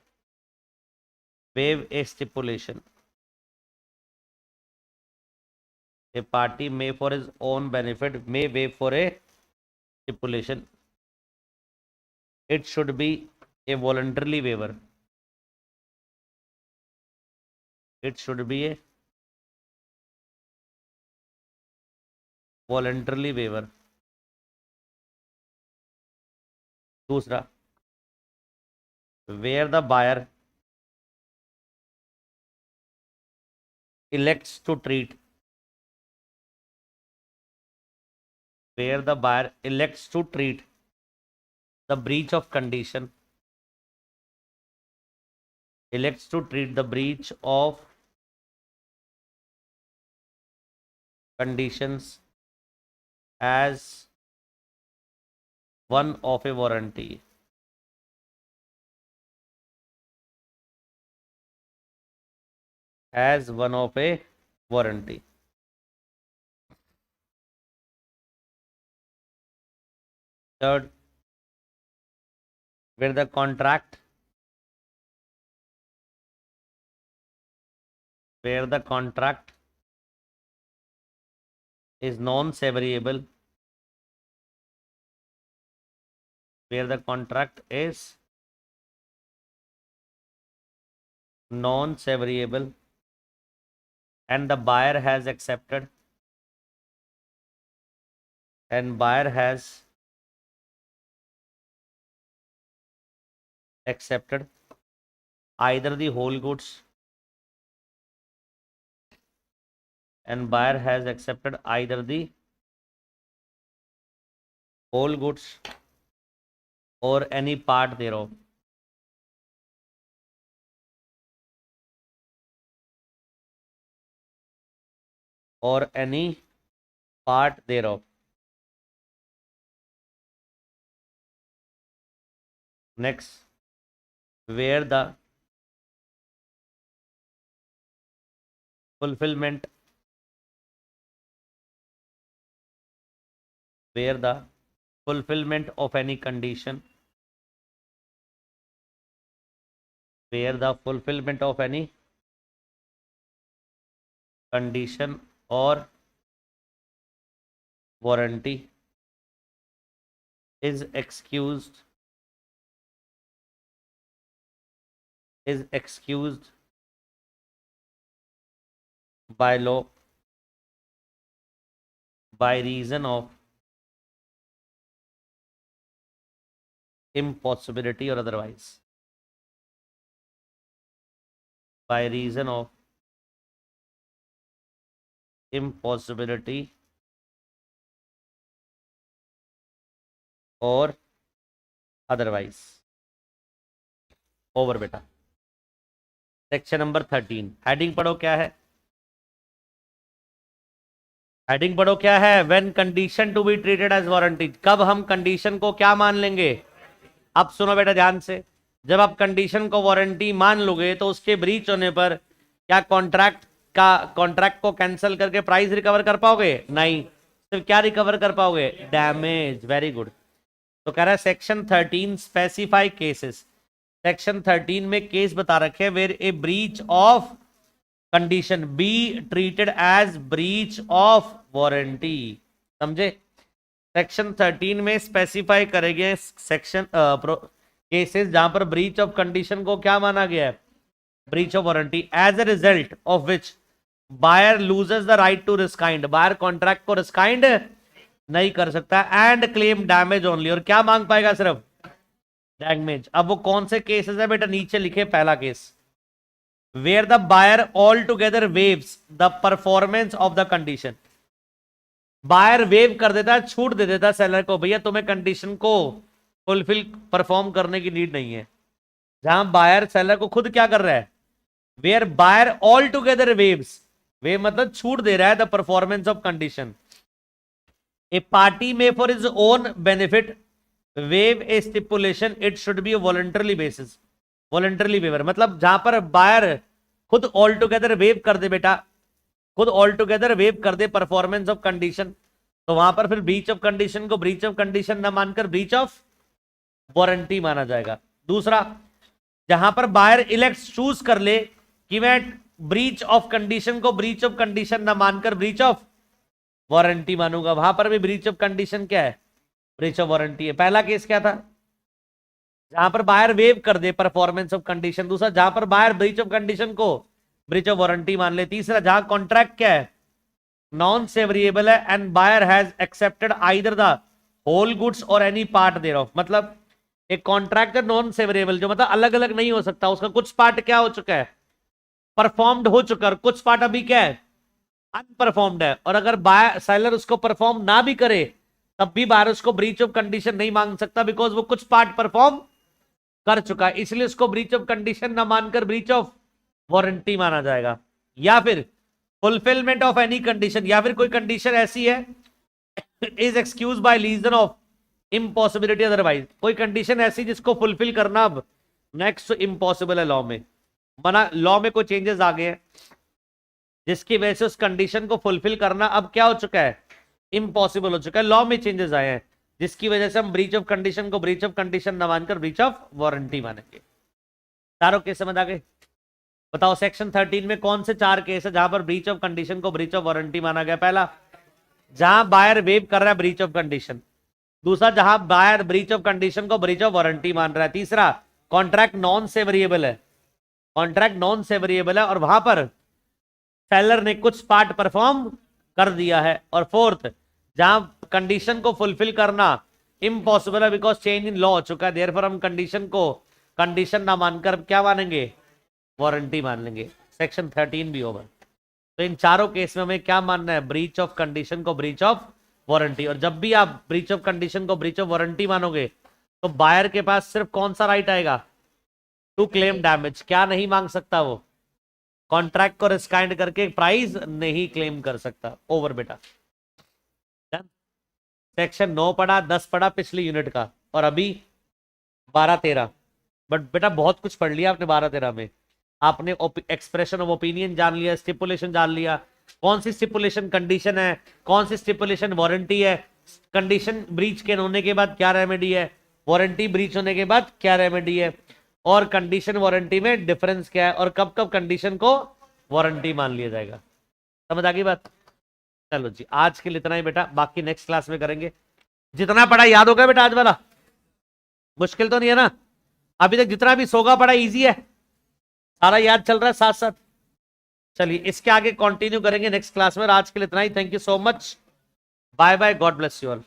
A: waive a stipulation. A party may for his own benefit may waive for a stipulation. It should be a voluntarily waiver. It should be a voluntarily waiver. दूसरा, where the buyer elects to treat. Where the buyer elects to treat the breach of condition. Elects to treat the breach of conditions as one of a warranty. As one of a warranty. Third, where the contract is non-severable. Where the contract is non-severable and the buyer has accepted either the whole goods and buyer has accepted either the whole goods or any part thereof. Or any part thereof. Next, where the fulfillment of any condition, where the fulfillment of any condition or warranty is excused by law by reason of impossibility or otherwise. By reason of impossibility or otherwise. Over बेटा। Section number 13 heading पढ़ो क्या है। Heading पढ़ो क्या है, when condition to be treated as warranty, कब हम condition को क्या मान लेंगे। अब सुनो बेटा ध्यान से, जब आप कंडीशन को वारंटी मान लोगे तो उसके ब्रीच होने पर क्या कॉन्ट्रैक्ट को कैंसिल करके प्राइस रिकवर कर पाओगे, नहीं, सिर्फ क्या रिकवर कर पाओगे, डैमेज। Very good. तो कह रहा है सेक्शन 13 स्पेसिफाई केसेस, सेक्शन 13 में केस बता रखे where a breach of condition be treated as breach of warranty. समझे, सेक्शन 13 में स्पेसिफाई करेंगे सेक्शन केसेस जहां पर ब्रीच ऑफ कंडीशन को क्या माना गया है, breach of warranty, as a result of which buyer loses the right to rescind, buyer contract को रिस्काइंड नहीं कर सकता एंड क्लेम डैमेज ओनली, और क्या मांग पाएगा, सिर्फ डैमेज। अब वो कौन से केसेस है बेटा, नीचे लिखे पहला case, where the buyer altogether waives the performance of the condition, buyer waive कर देता है, छूट दे देता है सेलर को, भैया तुम्हें कंडीशन को फुलफिल परफॉर्म करने की नीड नहीं है। जहां बायर सेलर को खुद क्या कर रहा है, where buyer altogether waives, waive मतलब छूट दे रहा है the performance of condition, a party में for is own benefit waive a stipulation it should be voluntarily basis, voluntarily waiver, मतलब जहां पर बायर खुद ऑल टुगेदर वेव कर दे बेटा, खुद ऑल टुगेदर वेव कर दे परफॉर्मेंस ऑफ कंडीशन, तो वहां पर फिर ब्रीच ऑफ कंडीशन को ब्रीच ऑफ कंडीशन ना मानकर ब्रीच ऑफ वारंटी माना जाएगा। दूसरा, जहां पर बायर इलेक्ट चूज कर ले कि मैं ब्रीच ऑफ कंडीशन को ब्रीच ऑफ कंडीशन ना मानकर ब्रीच ऑफ वारंटी मानूंगा, वहां पर भी ब्रीच ऑफ कंडीशन क्या है, ब्रीच ऑफ वारंटी है। पहला केस क्या था, जहां पर बायर वेव कर दे परफॉर्मेंस ऑफ कंडीशन। दूसरा, जहां पर बायर ब्रीच ऑफ कंडीशन को ब्रीच ऑफ वारंटी मान ले। तीसरा, जहां कॉन्ट्रैक्ट क्या है, नॉन सेवरिएबल है and buyer has accepted either the whole goods और एनी पार्ट देयर ऑफ, मतलब एक कॉन्ट्रैक्ट है नॉन सेवरेबल, जो मतलब अलग अलग नहीं हो सकता, उसका कुछ पार्ट क्या हो चुका है, परफॉर्म्ड हो चुका है, कुछ पार्ट अभी क्या है, अनपरफॉर्म्ड है। और अगर बायर सेलर उसको परफॉर्म ना भी करे तब भी बायर उसको ब्रीच ऑफ कंडीशन नहीं मांग सकता, बिकॉज वो कुछ पार्ट परफॉर्म कर चुका है, इसलिए उसको ब्रीच ऑफ कंडीशन ना मानकर ब्रीच ऑफ वारंटी माना जाएगा। या फिर फुलफिलमेंट ऑफ एनी कंडीशन, या फिर कोई कंडीशन ऐसी है is excuse by reason of impossibility otherwise, कोई कंडीशन ऐसी जिसको फुलफिल करना अब नेक्स्ट इम्पॉसिबल है लॉ में, मना लॉ में कोई चेंजेस आ गए हैं जिसकी वजह से उस कंडीशन को फुलफिल करना अब क्या हो चुका है, इम्पॉसिबल हो चुका है, लॉ में चेंजेस आए हैं जिसकी वजह से हम ब्रीच ऑफ कंडीशन को ब्रीच ऑफ कंडीशन न मानकर ब्रीच ऑफ वारंटी मानेंगे। चारों केस समझ आ गए। बताओ सेक्शन 13 में कौन से चार केस है जहां पर ब्रीच ऑफ कंडीशन को ब्रीच ऑफ वारंटी माना गया। पहला, जहां बायर वेव कर रहा है ब्रीच ऑफ कंडीशन। दूसरा, जहां बायर ब्रीच ऑफ कंडीशन को ब्रीच ऑफ वारंटी मान रहा है। तीसरा, कॉन्ट्रैक्ट नॉन सेवरिएबल है, कॉन्ट्रैक्ट नॉन सेवरिएबल है और वहां पर सेलर ने कुछ पार्ट परफॉर्म कर दिया है। और फोर्थ, जहां कंडीशन को फुलफिल करना इम्पॉसिबल है बिकॉज चेंज इन लॉ हो चुका है, देयरफॉर हम कंडीशन को कंडीशन ना मानकर क्या मानेंगे, वारंटी मान लेंगे। सेक्शन 13 भी ओवर। तो इन चारों केस में हमें क्या मानना है, ब्रीच ऑफ कंडीशन को ब्रीच ऑफ वारंटी। और जब भी आप ब्रीच ऑफ कंडीशन को ब्रीच ऑफ वारंटी मानोगे तो बायर के पास सिर्फ कौन सा राइट आएगा, टू क्लेम डैमेज। क्या नहीं मांग सकता वो, कॉन्ट्रैक्ट को रिस्काइंड करके प्राइस नहीं क्लेम कर सकता। ओवर बेटा। सेक्शन 9 पढ़ा, 10 पढ़ा पिछली यूनिट का, और अभी 12-13। बट बेटा बहुत कुछ पढ़ लिया आपने 12-13 में। आपने एक्सप्रेशन ऑफ ओपिनियन जान लिया, स्टिपुलेशन जान लिया, कौन सी स्टिपुलेशन कंडीशन है, कौन सी स्टिपुलेशन वारंटी है, कंडीशन ब्रीच के होने के बाद क्या रेमेडी है, वारंटी ब्रीच होने के बाद क्या रेमेडी है, और कंडीशन वारंटी में डिफरेंस क्या है, और कब कब कंडीशन को वारंटी मान लिया जाएगा। समझ आ गई बात। चलो जी, आज के लिए इतना ही बेटा, बाकी नेक्स्ट क्लास में करेंगे। जितना पढ़ा याद होगा बेटा आज वाला, मुश्किल तो नहीं है ना, अभी तक जितना भी सोगा पढ़ा इजी है, सारा याद चल रहा है साथ साथ। चलिए इसके आगे कंटिन्यू करेंगे नेक्स्ट क्लास में। आज के लिए इतना ही, thank you so much, bye bye, God bless you all.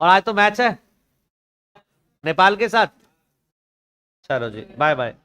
A: और आज तो मैच है नेपाल के साथ, चलो जी बाय बाय।